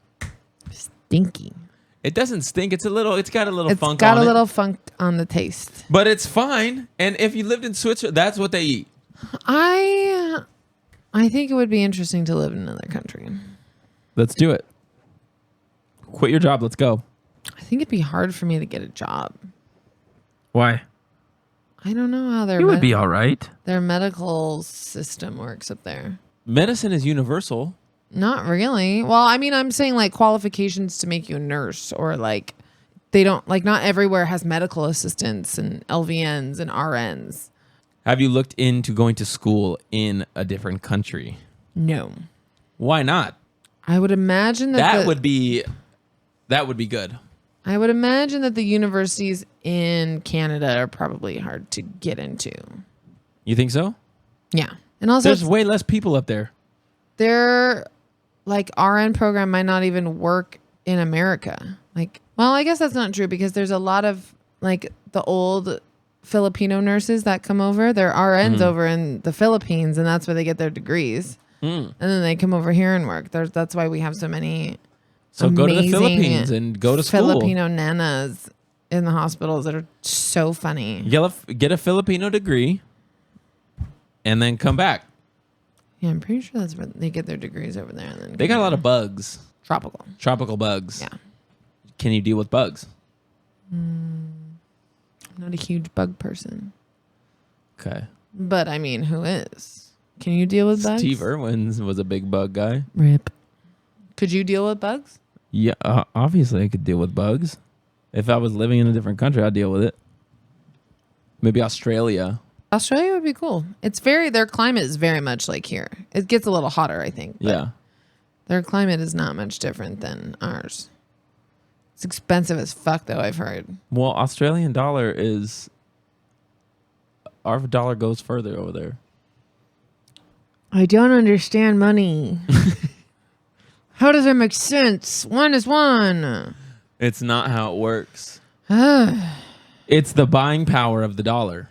[SPEAKER 1] Stinky.
[SPEAKER 2] It doesn't stink. It's got a little funk on it.
[SPEAKER 1] It's got a little funk on the taste.
[SPEAKER 2] But it's fine. And if you lived in Switzerland, that's what they eat.
[SPEAKER 1] I think it would be interesting to live in another country.
[SPEAKER 2] Let's do it. Quit your job. Let's go.
[SPEAKER 1] I think it'd be hard for me to get a job.
[SPEAKER 2] Why?
[SPEAKER 1] I don't know how
[SPEAKER 2] it would be all right.
[SPEAKER 1] Their medical system works up there.
[SPEAKER 2] Medicine is universal.
[SPEAKER 1] Not really. Well, I mean, I'm saying like qualifications to make you a nurse or like they don't like not everywhere has medical assistants and LVNs and RNs.
[SPEAKER 2] Have you looked into going to school in a different country?
[SPEAKER 1] No.
[SPEAKER 2] Why not?
[SPEAKER 1] I would imagine
[SPEAKER 2] that would be good.
[SPEAKER 1] I would imagine that the universities in Canada are probably hard to get into.
[SPEAKER 2] You think so?
[SPEAKER 1] Yeah. And also
[SPEAKER 2] there's way less people up there.
[SPEAKER 1] Their like RN program might not even work in America. Like, well, I guess that's not true because there's a lot of like the old Filipino nurses that come over. They're RNs over in the Philippines and that's where they get their degrees. And then they come over here and work. That's why we have so many.
[SPEAKER 2] So go to the Philippines and go to school.
[SPEAKER 1] Filipino nanas in the hospitals that are so funny.
[SPEAKER 2] Get a Filipino degree, and then come back.
[SPEAKER 1] Yeah, I'm pretty sure that's where they get their degrees over there. And then
[SPEAKER 2] they got a lot of bugs.
[SPEAKER 1] Tropical
[SPEAKER 2] bugs.
[SPEAKER 1] Yeah.
[SPEAKER 2] Can you deal with bugs?
[SPEAKER 1] I'm not a huge bug person.
[SPEAKER 2] Okay.
[SPEAKER 1] But I mean, who is? Can you deal with bugs?
[SPEAKER 2] Steve Irwin was a big bug guy.
[SPEAKER 1] Rip. Could you deal with bugs?
[SPEAKER 2] Yeah, obviously I could deal with bugs. If I was living in a different country, I'd deal with it. Maybe Australia.
[SPEAKER 1] Australia would be cool. Their climate is very much like here. It gets a little hotter, I think.
[SPEAKER 2] Yeah.
[SPEAKER 1] Their climate is not much different than ours. It's expensive as fuck, though, I've heard.
[SPEAKER 2] Well, Australian dollar is... Our dollar goes further over there.
[SPEAKER 1] I don't understand money. How does that make sense? One is one.
[SPEAKER 2] It's not how it works. It's the buying power of the dollar.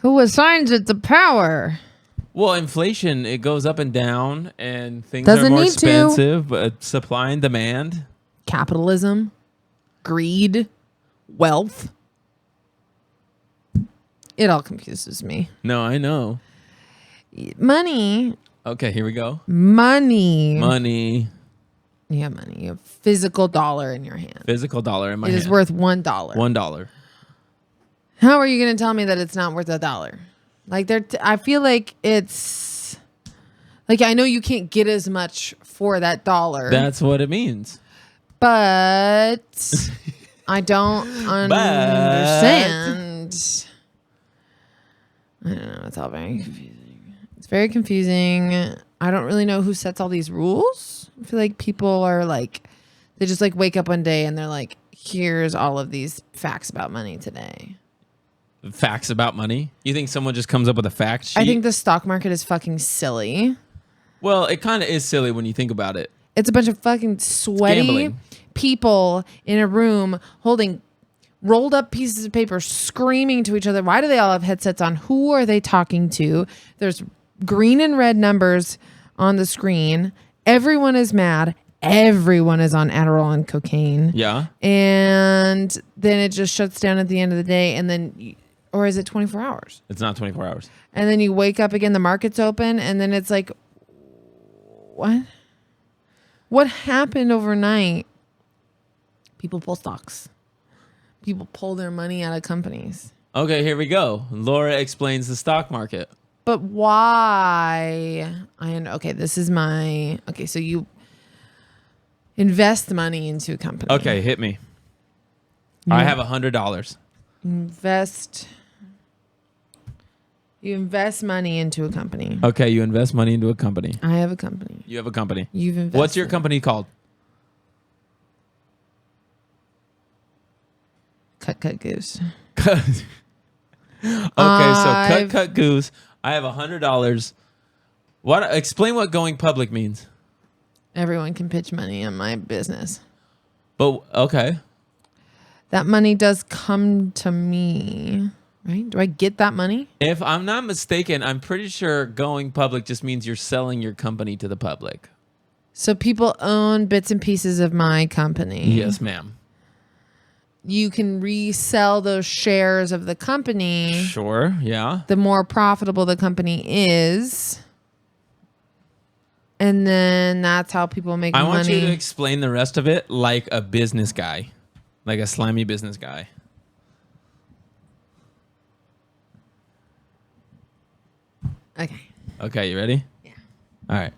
[SPEAKER 1] Who assigns it the power?
[SPEAKER 2] Well, inflation, it goes up and down, and things
[SPEAKER 1] Doesn't
[SPEAKER 2] are more
[SPEAKER 1] need to.
[SPEAKER 2] expensive, but supply and demand.
[SPEAKER 1] Capitalism, greed, wealth. It all confuses me.
[SPEAKER 2] No, I know.
[SPEAKER 1] Money.
[SPEAKER 2] Okay, here we go.
[SPEAKER 1] Money.
[SPEAKER 2] Money.
[SPEAKER 1] You have money. You have physical dollar in your hand.
[SPEAKER 2] Physical dollar in my
[SPEAKER 1] It
[SPEAKER 2] hand.
[SPEAKER 1] is worth $1.
[SPEAKER 2] $1.
[SPEAKER 1] How are you going to tell me that it's not worth $1? Like I feel like it's like I know you can't get as much for that dollar.
[SPEAKER 2] That's what it means.
[SPEAKER 1] But I don't understand. I don't know. It's all very confusing. It's very confusing. I don't really know who sets all these rules. I feel like people are like, they just like wake up one day and they're like, here's all of these facts about money today.
[SPEAKER 2] Facts about money? You think someone just comes up with a fact sheet?
[SPEAKER 1] I think the stock market is fucking silly.
[SPEAKER 2] Well, it kind of is silly when you think about it.
[SPEAKER 1] It's a bunch of fucking sweaty
[SPEAKER 2] Gambling.
[SPEAKER 1] people in a room holding rolled up pieces of paper, screaming to each other. Why do they all have headsets on? Who are they talking to? There's green and red numbers on the screen. Everyone is mad. Everyone is on Adderall and cocaine.
[SPEAKER 2] Yeah.
[SPEAKER 1] And then it just shuts down at the end of the day. And then, or is it 24 hours?
[SPEAKER 2] It's not 24 hours.
[SPEAKER 1] And then you wake up again, the market's open. And then it's like, what? What happened overnight? People pull stocks. People pull their money out of companies.
[SPEAKER 2] Okay, here we go. Laura explains the stock market.
[SPEAKER 1] But why? Okay, this is my... Okay, so you invest money into a company.
[SPEAKER 2] Okay, hit me. I have $100.
[SPEAKER 1] You invest money into a company.
[SPEAKER 2] Okay, you invest money into a company.
[SPEAKER 1] I have a company.
[SPEAKER 2] You have a company.
[SPEAKER 1] You've invested.
[SPEAKER 2] What's your company called?
[SPEAKER 1] Cut Goose.
[SPEAKER 2] Okay, so cut Goose. I have $100. Explain what going public means.
[SPEAKER 1] Everyone can pitch money in my business.
[SPEAKER 2] But okay.
[SPEAKER 1] That money does come to me, right? Do I get that money?
[SPEAKER 2] If I'm not mistaken, I'm pretty sure going public just means you're selling your company to the public.
[SPEAKER 1] So people own bits and pieces of my company.
[SPEAKER 2] Yes, ma'am.
[SPEAKER 1] You can resell those shares of the company.
[SPEAKER 2] Sure, yeah.
[SPEAKER 1] The more profitable the company is. And then that's how people make money.
[SPEAKER 2] I want you to explain the rest of it like a business guy. Like a slimy business guy.
[SPEAKER 1] Okay.
[SPEAKER 2] Okay, you ready?
[SPEAKER 1] Yeah.
[SPEAKER 2] All right.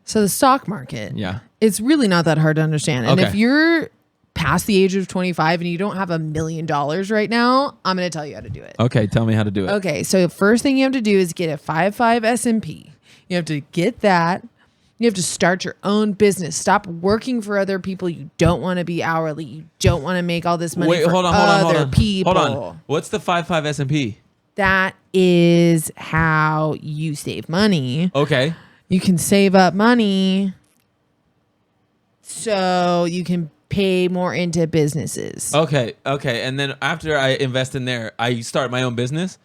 [SPEAKER 1] So the stock market.
[SPEAKER 2] Yeah.
[SPEAKER 1] It's really not that hard to understand. And
[SPEAKER 2] Okay.
[SPEAKER 1] if you're past the age of 25 and you don't have $1 million right now, I'm going to tell you how to do it.
[SPEAKER 2] Okay, tell me how to do it.
[SPEAKER 1] Okay, so first thing you have to do is get a 5.5 S&P. You have to get that. You have to start your own business. Stop working for other people. You don't want to be hourly. You don't want to make all this money for other people.
[SPEAKER 2] Hold on. What's the 5.5 S&P?
[SPEAKER 1] That is how you save money.
[SPEAKER 2] Okay.
[SPEAKER 1] You can save up money so you can pay more into businesses.
[SPEAKER 2] Okay. And then after I invest in there, I start my own business?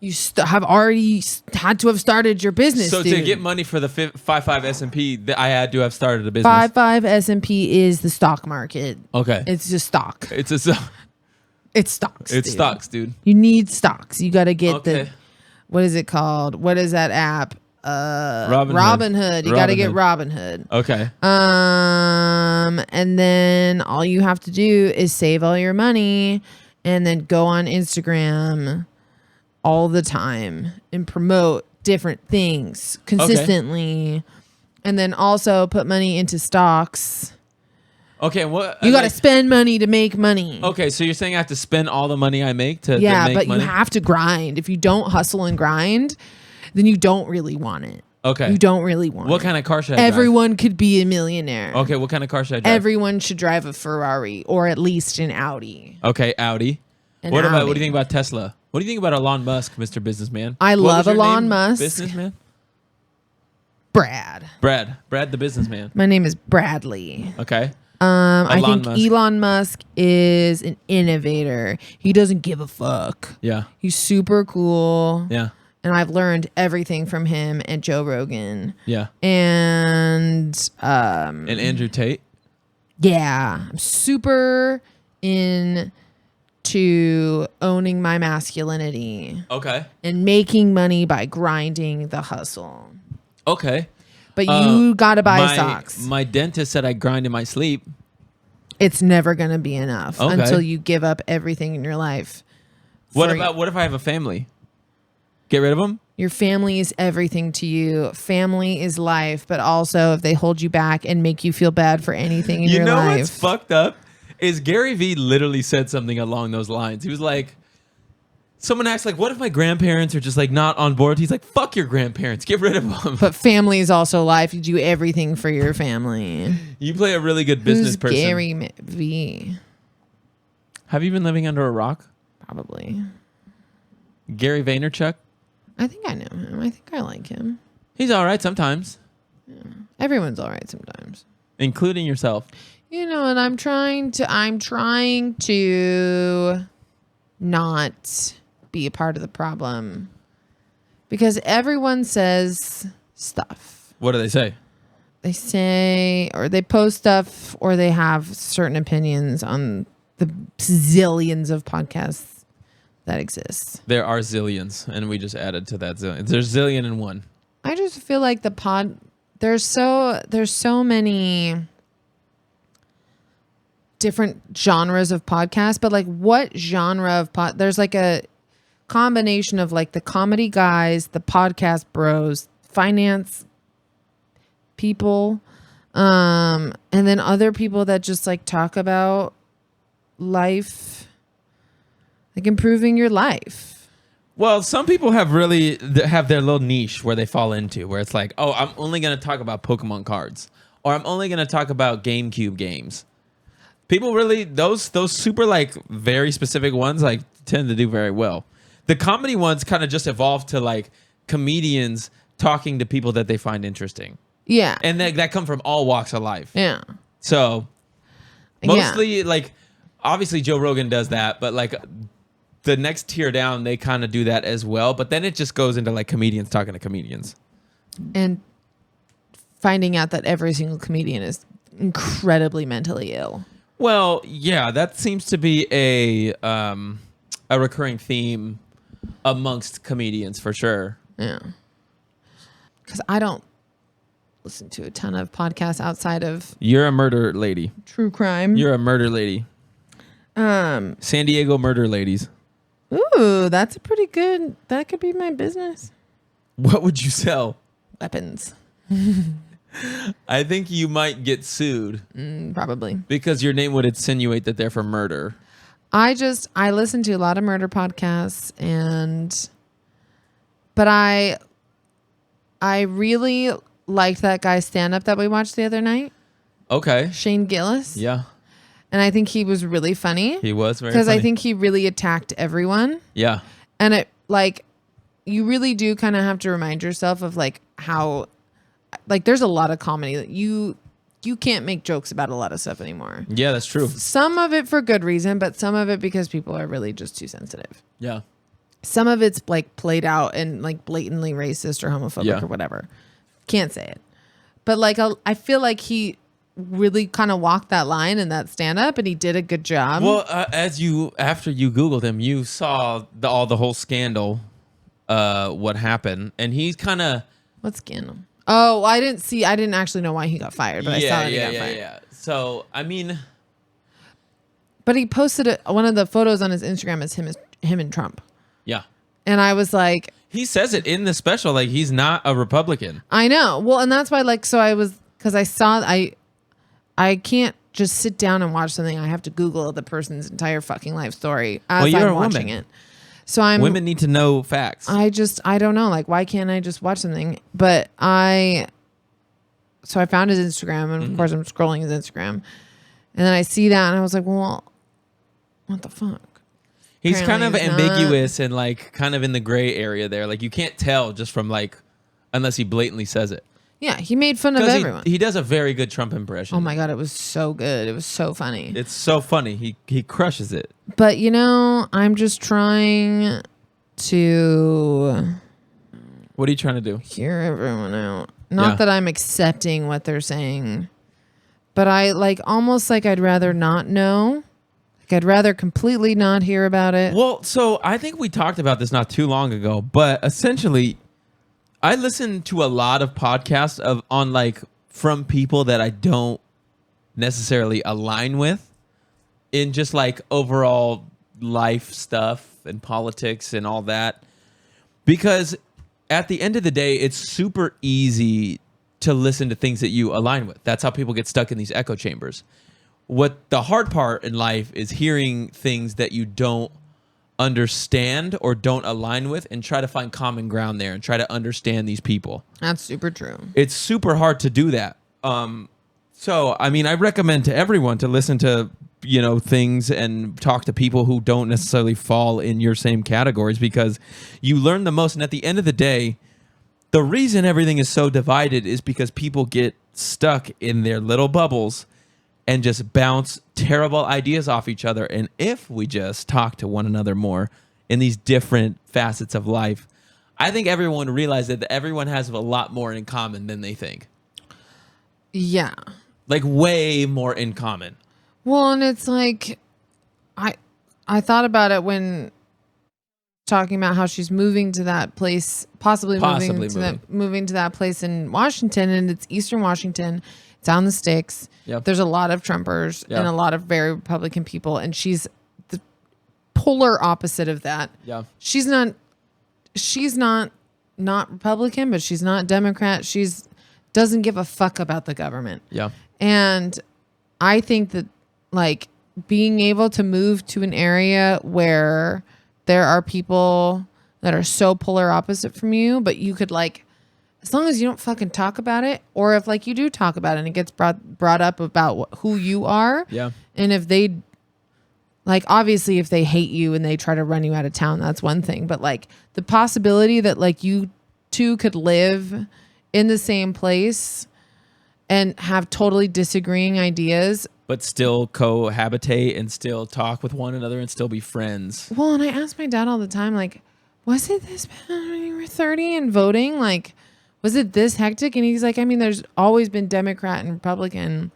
[SPEAKER 1] You have already had to have started your business,
[SPEAKER 2] So
[SPEAKER 1] dude.
[SPEAKER 2] to get money for the 5.5 S&P, I had to have started a business.
[SPEAKER 1] 5.5 S&P is the stock market.
[SPEAKER 2] Okay.
[SPEAKER 1] It's just stock.
[SPEAKER 2] It's
[SPEAKER 1] Stocks.
[SPEAKER 2] It's
[SPEAKER 1] dude.
[SPEAKER 2] stocks, dude.
[SPEAKER 1] You need stocks. You got to get
[SPEAKER 2] Okay.
[SPEAKER 1] what is it called? What is that app? Robinhood. You got to get Robinhood.
[SPEAKER 2] Okay.
[SPEAKER 1] And then all you have to do is save all your money and then go on Instagram all the time and promote different things consistently. And then also put money into stocks.
[SPEAKER 2] Okay, what
[SPEAKER 1] You got to spend money to make money.
[SPEAKER 2] Okay, so you're saying I have to spend all the money I make to
[SPEAKER 1] Yeah,
[SPEAKER 2] make
[SPEAKER 1] but
[SPEAKER 2] money?
[SPEAKER 1] you have to grind. If you don't hustle and grind, then you don't really want it.
[SPEAKER 2] Okay.
[SPEAKER 1] You don't really want
[SPEAKER 2] What
[SPEAKER 1] it.
[SPEAKER 2] kind of car should I drive?
[SPEAKER 1] Everyone could be a millionaire.
[SPEAKER 2] Okay, what kind of car should I drive?
[SPEAKER 1] Everyone should drive a Ferrari or at least an Audi.
[SPEAKER 2] Okay, Audi. What do you think about Tesla? What do you think about Elon Musk, Mr. Businessman?
[SPEAKER 1] I
[SPEAKER 2] What
[SPEAKER 1] love
[SPEAKER 2] was your
[SPEAKER 1] Elon
[SPEAKER 2] name,
[SPEAKER 1] Musk.
[SPEAKER 2] Businessman?
[SPEAKER 1] Brad.
[SPEAKER 2] Brad the businessman.
[SPEAKER 1] My name is Bradley.
[SPEAKER 2] Okay.
[SPEAKER 1] I
[SPEAKER 2] Elon
[SPEAKER 1] think
[SPEAKER 2] Musk.
[SPEAKER 1] Elon Musk is an innovator. He doesn't give a fuck.
[SPEAKER 2] Yeah.
[SPEAKER 1] He's super cool.
[SPEAKER 2] Yeah.
[SPEAKER 1] and I've learned everything from him and Joe Rogan.
[SPEAKER 2] Yeah.
[SPEAKER 1] And
[SPEAKER 2] Andrew Tate.
[SPEAKER 1] Yeah, I'm super into owning my masculinity.
[SPEAKER 2] Okay.
[SPEAKER 1] And making money by grinding the hustle.
[SPEAKER 2] Okay.
[SPEAKER 1] But you gotta buy socks.
[SPEAKER 2] My dentist said I grind in my sleep.
[SPEAKER 1] It's never gonna be enough until you give up everything in your life.
[SPEAKER 2] What if I have a family? Get rid of them?
[SPEAKER 1] Your family is everything to you. Family is life, but also if they hold you back and make you feel bad for anything in your life.
[SPEAKER 2] You know what's fucked up? Is Gary Vee literally said something along those lines. He was like, someone asked, like, what if my grandparents are just like not on board? He's like, fuck your grandparents. Get rid of them.
[SPEAKER 1] But family is also life. You do everything for your family.
[SPEAKER 2] You play a really good business person.
[SPEAKER 1] Gary Vee?
[SPEAKER 2] Have you been living under a rock?
[SPEAKER 1] Probably.
[SPEAKER 2] Gary Vaynerchuk?
[SPEAKER 1] I think I know him. I think I like him.
[SPEAKER 2] He's all right sometimes.
[SPEAKER 1] Yeah. Everyone's all right sometimes.
[SPEAKER 2] Including yourself.
[SPEAKER 1] You know, and I'm trying to not be a part of the problem because everyone says stuff.
[SPEAKER 2] What do they say?
[SPEAKER 1] They say, or they post stuff, or they have certain opinions on the zillions of podcasts that exist.
[SPEAKER 2] There are zillions, and we just added to that zillion. There's zillion and one.
[SPEAKER 1] I just feel like there's so many different genres of podcasts, but like what genre of there's like a combination of like the comedy guys, the podcast bros, finance people, and then other people that just like talk about life, like improving your life.
[SPEAKER 2] Well, some people have their little niche where they fall into, where it's like, oh, I'm only going to talk about Pokemon cards, or I'm only going to talk about GameCube games. People really, those super like very specific ones like tend to do very well. The comedy ones kind of just evolve to like comedians talking to people that they find interesting.
[SPEAKER 1] Yeah.
[SPEAKER 2] And that come from all walks of life.
[SPEAKER 1] Yeah.
[SPEAKER 2] So mostly like, obviously Joe Rogan does that, but like the next tier down, they kind of do that as well. But then it just goes into like comedians talking to comedians.
[SPEAKER 1] And finding out that every single comedian is incredibly mentally ill.
[SPEAKER 2] Well, yeah, that seems to be a recurring theme amongst comedians for sure.
[SPEAKER 1] Yeah. Because I don't listen to a ton of podcasts outside of...
[SPEAKER 2] You're a murder lady.
[SPEAKER 1] True crime.
[SPEAKER 2] You're a murder lady. San Diego murder ladies.
[SPEAKER 1] Ooh, that's a pretty good... That could be my business.
[SPEAKER 2] What would you sell?
[SPEAKER 1] Weapons.
[SPEAKER 2] I think you might get sued.
[SPEAKER 1] Probably. Because
[SPEAKER 2] your name would insinuate that they're for murder.
[SPEAKER 1] I listen to a lot of murder podcasts, but I really liked that guy's stand-up that we watched the other night.
[SPEAKER 2] Okay.
[SPEAKER 1] Shane Gillis.
[SPEAKER 2] Yeah.
[SPEAKER 1] And I think he was really funny.
[SPEAKER 2] He was very funny.
[SPEAKER 1] Because I think he really attacked everyone.
[SPEAKER 2] Yeah.
[SPEAKER 1] And it, like, you really do kind of have to remind yourself of, like, how, like, there's a lot of comedy. You can't make jokes about a lot of stuff anymore.
[SPEAKER 2] Yeah, that's true.
[SPEAKER 1] Some of it for good reason, but some of it because people are really just too sensitive.
[SPEAKER 2] Yeah.
[SPEAKER 1] Some of it's, like, played out and, like, blatantly racist or homophobic or whatever. Can't say it. But, like, I feel like he really kind of walked that line in that stand-up, and he did a good job.
[SPEAKER 2] Well, after you Googled him, you saw the whole scandal, what happened, and he's kind of...
[SPEAKER 1] What scandal? Oh, I didn't actually know why he got fired, but I saw that he got fired.
[SPEAKER 2] Yeah. So, I mean...
[SPEAKER 1] But he posted one of the photos on his Instagram is him and Trump.
[SPEAKER 2] Yeah.
[SPEAKER 1] And I was like...
[SPEAKER 2] He says it in the special, like, he's not a Republican.
[SPEAKER 1] I know. Well, and that's why, like, so I was... Because I can't just sit down and watch something. I have to Google the person's entire fucking life story as I'm watching it. So
[SPEAKER 2] women need to know facts.
[SPEAKER 1] I don't know. Like, why can't I just watch something? But I found his Instagram, and of course I'm scrolling his Instagram, and then I see that, and I was like, well, what the fuck?
[SPEAKER 2] He's kind of ambiguous and like kind of in the gray area there. Like you can't tell just from like, unless he blatantly says it.
[SPEAKER 1] Yeah, he made fun of everyone.
[SPEAKER 2] He does a very good Trump impression.
[SPEAKER 1] Oh my God, it was so good. It was so funny.
[SPEAKER 2] It's so funny. He crushes it.
[SPEAKER 1] But, you know, I'm just trying to
[SPEAKER 2] What are you trying to do?
[SPEAKER 1] Hear everyone out. Not that I'm accepting what they're saying, but I like almost like I'd rather not know. Like I'd rather completely not hear about it.
[SPEAKER 2] Well, so I think we talked about this not too long ago, but essentially I listen to a lot of podcasts on like from people that I don't necessarily align with in just like overall life stuff and politics and all that. Because at the end of the day, it's super easy to listen to things that you align with. That's how people get stuck in these echo chambers. What the hard part in life is hearing things that you don't understand or don't align with and try to find common ground there and try to understand these people.
[SPEAKER 1] That's super true.
[SPEAKER 2] It's super hard to do that. So, I mean, I recommend to everyone to listen to, things and talk to people who don't necessarily fall in your same categories because you learn the most. And at the end of the day, the reason everything is so divided is because people get stuck in their little bubbles and just bounce terrible ideas off each other. And if we just talk to one another more in these different facets of life, I think everyone realizes that everyone has a lot more in common than they think.
[SPEAKER 1] Yeah.
[SPEAKER 2] Like way more in common.
[SPEAKER 1] Well, and it's like, I thought about it when talking about how she's moving to that place, possibly moving to that place in Washington, and it's Eastern Washington. It's on the sticks.
[SPEAKER 2] Yep.
[SPEAKER 1] There's a lot of Trumpers and a lot of very Republican people, and she's the polar opposite of that.
[SPEAKER 2] Yeah.
[SPEAKER 1] She's not Republican, but she's not Democrat. She's doesn't give a fuck about the government.
[SPEAKER 2] Yeah.
[SPEAKER 1] And I think that like being able to move to an area where there are people that are so polar opposite from you, but you could like, as long as you don't fucking talk about it, or if like you do talk about it and it gets brought up about who you are.
[SPEAKER 2] Yeah.
[SPEAKER 1] And if they like, obviously if they hate you and they try to run you out of town, that's one thing. But like the possibility that like you two could live in the same place and have totally disagreeing ideas,
[SPEAKER 2] but still cohabitate and still talk with one another and still be friends.
[SPEAKER 1] Well, and I ask my dad all the time, like, was it this bad when you were 30 and voting? Like, was it this hectic? And he's like, I mean, there's always been Democrat and Republican.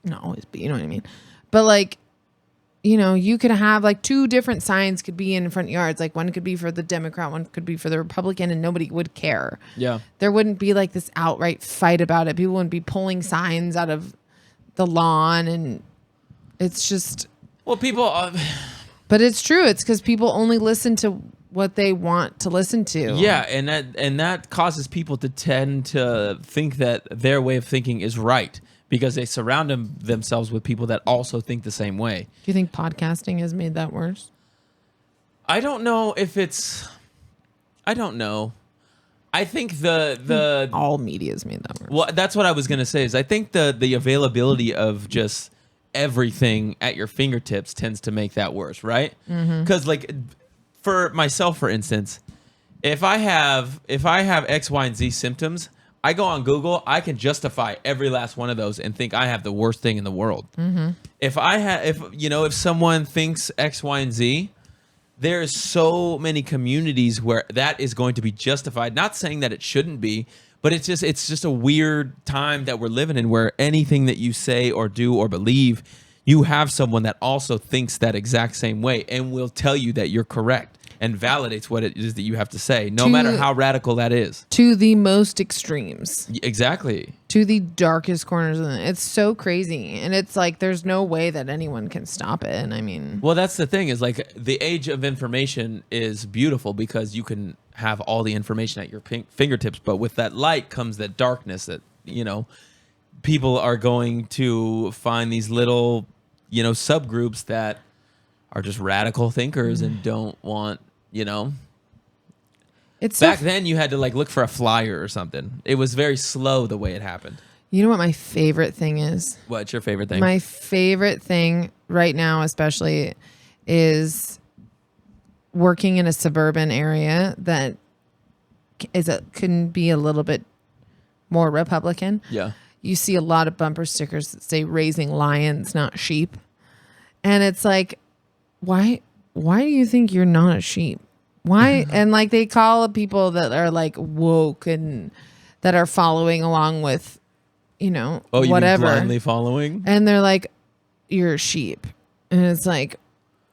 [SPEAKER 1] Not always, but you know what I mean? But like, you could have like two different signs could be in front yards. Like one could be for the Democrat, one could be for the Republican, and nobody would care.
[SPEAKER 2] Yeah. There
[SPEAKER 1] wouldn't be like this outright fight about it. People wouldn't be pulling signs out of the lawn, and it's just.
[SPEAKER 2] Well, people.
[SPEAKER 1] But it's true. It's because people only listen to what they want to listen to.
[SPEAKER 2] Yeah, and that causes people to tend to think that their way of thinking is right. Because they surround themselves with people that also think the same way.
[SPEAKER 1] Do you think podcasting has made that worse?
[SPEAKER 2] I don't know if it's. I don't know. I think the
[SPEAKER 1] all media has made that worse.
[SPEAKER 2] Well, that's what I was gonna say. Is I think the availability of just everything at your fingertips tends to make that worse, right? Because like for myself, for instance, if I have X, Y, and Z symptoms, I go on Google, I can justify every last one of those and think I have the worst thing in the world. If someone thinks X, Y, and Z, there's so many communities where that is going to be justified. Not saying that it shouldn't be, but it's just a weird time that we're living in where anything that you say or do or believe, you have someone that also thinks that exact same way and will tell you that you're correct. And validates what it is that you have to say, no matter how radical that is.
[SPEAKER 1] To the most extremes.
[SPEAKER 2] Exactly.
[SPEAKER 1] To the darkest corners of it. It's so crazy. And it's like, there's no way that anyone can stop it. And I mean.
[SPEAKER 2] Well, that's the thing is like the age of information is beautiful because you can have all the information at your fingertips. But with that light comes that darkness that, people are going to find these little, subgroups that are just radical thinkers and don't want.
[SPEAKER 1] It's
[SPEAKER 2] back then you had to like look for a flyer or something. It was very slow the way it happened.
[SPEAKER 1] You know what my favorite thing is?
[SPEAKER 2] What's your favorite thing?
[SPEAKER 1] My favorite thing right now, especially, is working in a suburban area that can be a little bit more Republican.
[SPEAKER 2] Yeah.
[SPEAKER 1] You see a lot of bumper stickers that say "raising lions, not sheep," and it's like, why do you think you're not a sheep? Why? And like they call people that are like woke and that are following along with, whatever.
[SPEAKER 2] You mean blindly following?
[SPEAKER 1] And they're like, you're a sheep. And it's like,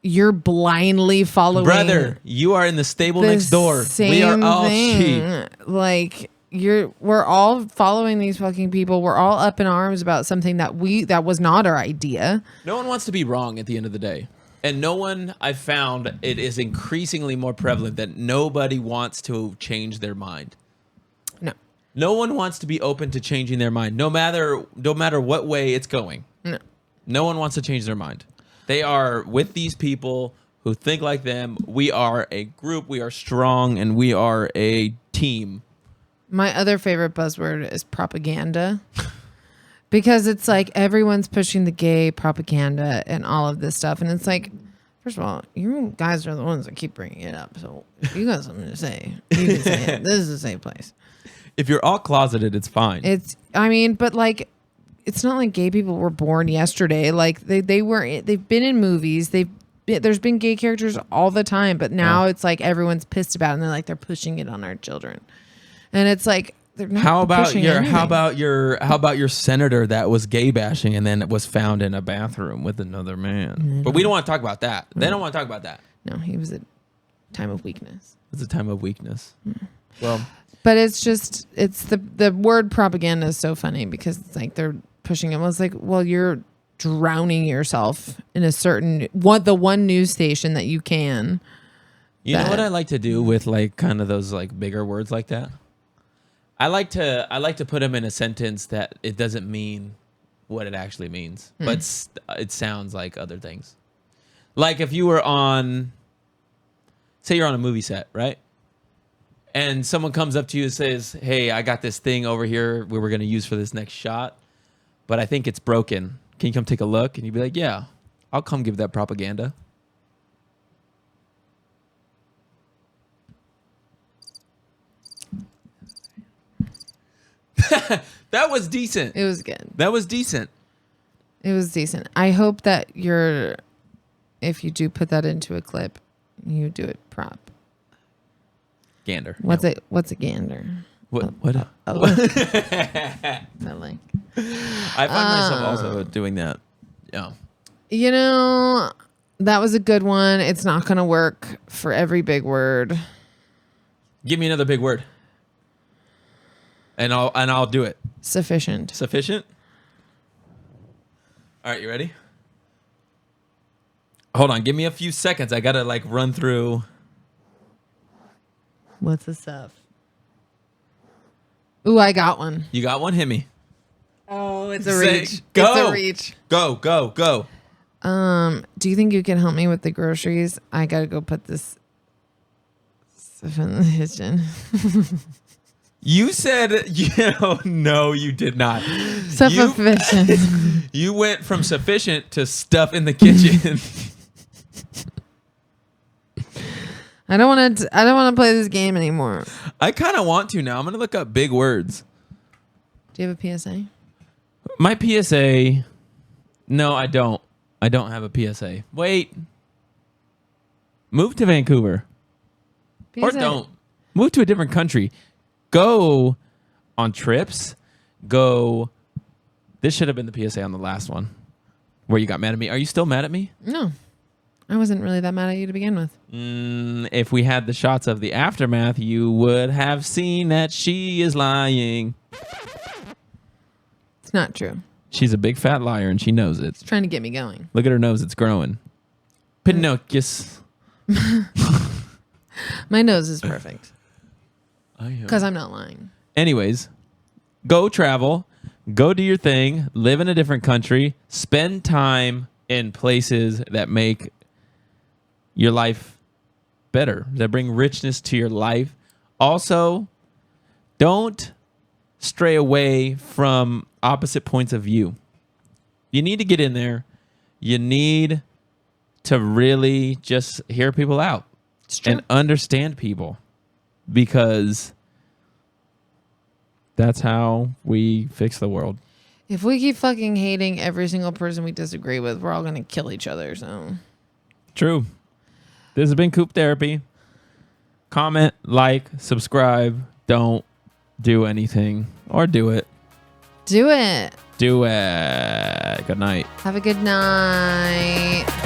[SPEAKER 1] you're blindly following.
[SPEAKER 2] Brother, you are in the stable next door. We are all sheep.
[SPEAKER 1] Like we're all following these fucking people. We're all up in arms about something that was not our idea.
[SPEAKER 2] No one wants to be wrong at the end of the day. And no one, I've found it is increasingly more prevalent that nobody wants to change their mind.
[SPEAKER 1] No.
[SPEAKER 2] No one wants to be open to changing their mind, no matter what way it's going.
[SPEAKER 1] No.
[SPEAKER 2] No one wants to change their mind. They are with these people who think like them. We are a group, we are strong, and we are a team.
[SPEAKER 1] My other favorite buzzword is propaganda. Because it's like everyone's pushing the gay propaganda and all of this stuff. And it's like, first of all, you guys are the ones that keep bringing it up. So if you got something to say, you can say it. This is a safe place.
[SPEAKER 2] If you're all closeted, it's fine.
[SPEAKER 1] But like, it's not like gay people were born yesterday. Like they've been in movies. There's been gay characters all the time. But now it's like everyone's pissed about it. And they're like, they're pushing it on our children. And it's like, how about
[SPEAKER 2] your senator that was gay bashing and then was found in a bathroom with another man? But we don't want to talk about that. They don't want to talk about that.
[SPEAKER 1] No, he was a time of weakness.
[SPEAKER 2] It's a time of weakness. Well,
[SPEAKER 1] but it's the word propaganda is so funny because it's like they're pushing it. Well, it's like, well, you're drowning yourself in the one news station that you can.
[SPEAKER 2] You know what I like to do with like kind of those like bigger words like that? I like to put them in a sentence that it doesn't mean what it actually means, but it sounds like other things. Like if you were say you're on a movie set, right? And someone comes up to you and says, "Hey, I got this thing over here we were going to use for this next shot, but I think it's broken. Can you come take a look?" And you'd be like, "Yeah, I'll come give that propaganda." That was decent.
[SPEAKER 1] It was good.
[SPEAKER 2] That was decent.
[SPEAKER 1] It was decent. I hope that if you do put that into a clip, you do it prop.
[SPEAKER 2] Gander.
[SPEAKER 1] What's a gander?
[SPEAKER 2] What?
[SPEAKER 1] A lick. A lick.
[SPEAKER 2] I find myself also doing that. Yeah.
[SPEAKER 1] That was a good one. It's not going to work for every big word.
[SPEAKER 2] Give me another big word. And I'll do it.
[SPEAKER 1] Sufficient.
[SPEAKER 2] Sufficient? All right, you ready? Hold on, give me a few seconds. I got to like run through.
[SPEAKER 1] What's the stuff? Ooh, I got one.
[SPEAKER 2] You got one? Hit me.
[SPEAKER 1] Oh, it's a reach.
[SPEAKER 2] Go.
[SPEAKER 1] It's a reach.
[SPEAKER 2] Go.
[SPEAKER 1] Do you think you can help me with the groceries? I got to go put this stuff in the kitchen.
[SPEAKER 2] You said, no, you did not.
[SPEAKER 1] Sufficient.
[SPEAKER 2] You went from sufficient to stuff in the kitchen.
[SPEAKER 1] I don't want to play this game anymore.
[SPEAKER 2] I kind of want to now. I'm going to look up big words.
[SPEAKER 1] Do you have a PSA?
[SPEAKER 2] My PSA. No, I don't. I don't have a PSA. Wait. Move to Vancouver. PSA. Or don't. Move to a different country. Go on trips. Go. This should have been the PSA on the last one where you got mad at me. Are you still mad at me?
[SPEAKER 1] No. I wasn't really that mad at you to begin with.
[SPEAKER 2] If we had the shots of the aftermath, you would have seen that she is lying.
[SPEAKER 1] It's not true.
[SPEAKER 2] She's a big fat liar and she knows it.
[SPEAKER 1] It's trying to get me going.
[SPEAKER 2] Look at her nose. It's growing. Pinocchio.
[SPEAKER 1] My nose is perfect.
[SPEAKER 2] I am.
[SPEAKER 1] Because I'm not lying.
[SPEAKER 2] Anyways, go travel. Go do your thing. Live in a different country. Spend time in places that make your life better, that bring richness to your life. Also, don't stray away from opposite points of view. You need to get in there. You need to really just hear people out and understand people, because that's how we fix the world.
[SPEAKER 1] If we keep fucking hating every single person we disagree with, we're all going to kill each other. So
[SPEAKER 2] true. This has been Coop Therapy. comment, like, subscribe. Don't do anything, or do it.
[SPEAKER 1] Do it.
[SPEAKER 2] Do it. Good night.
[SPEAKER 1] Have a good night.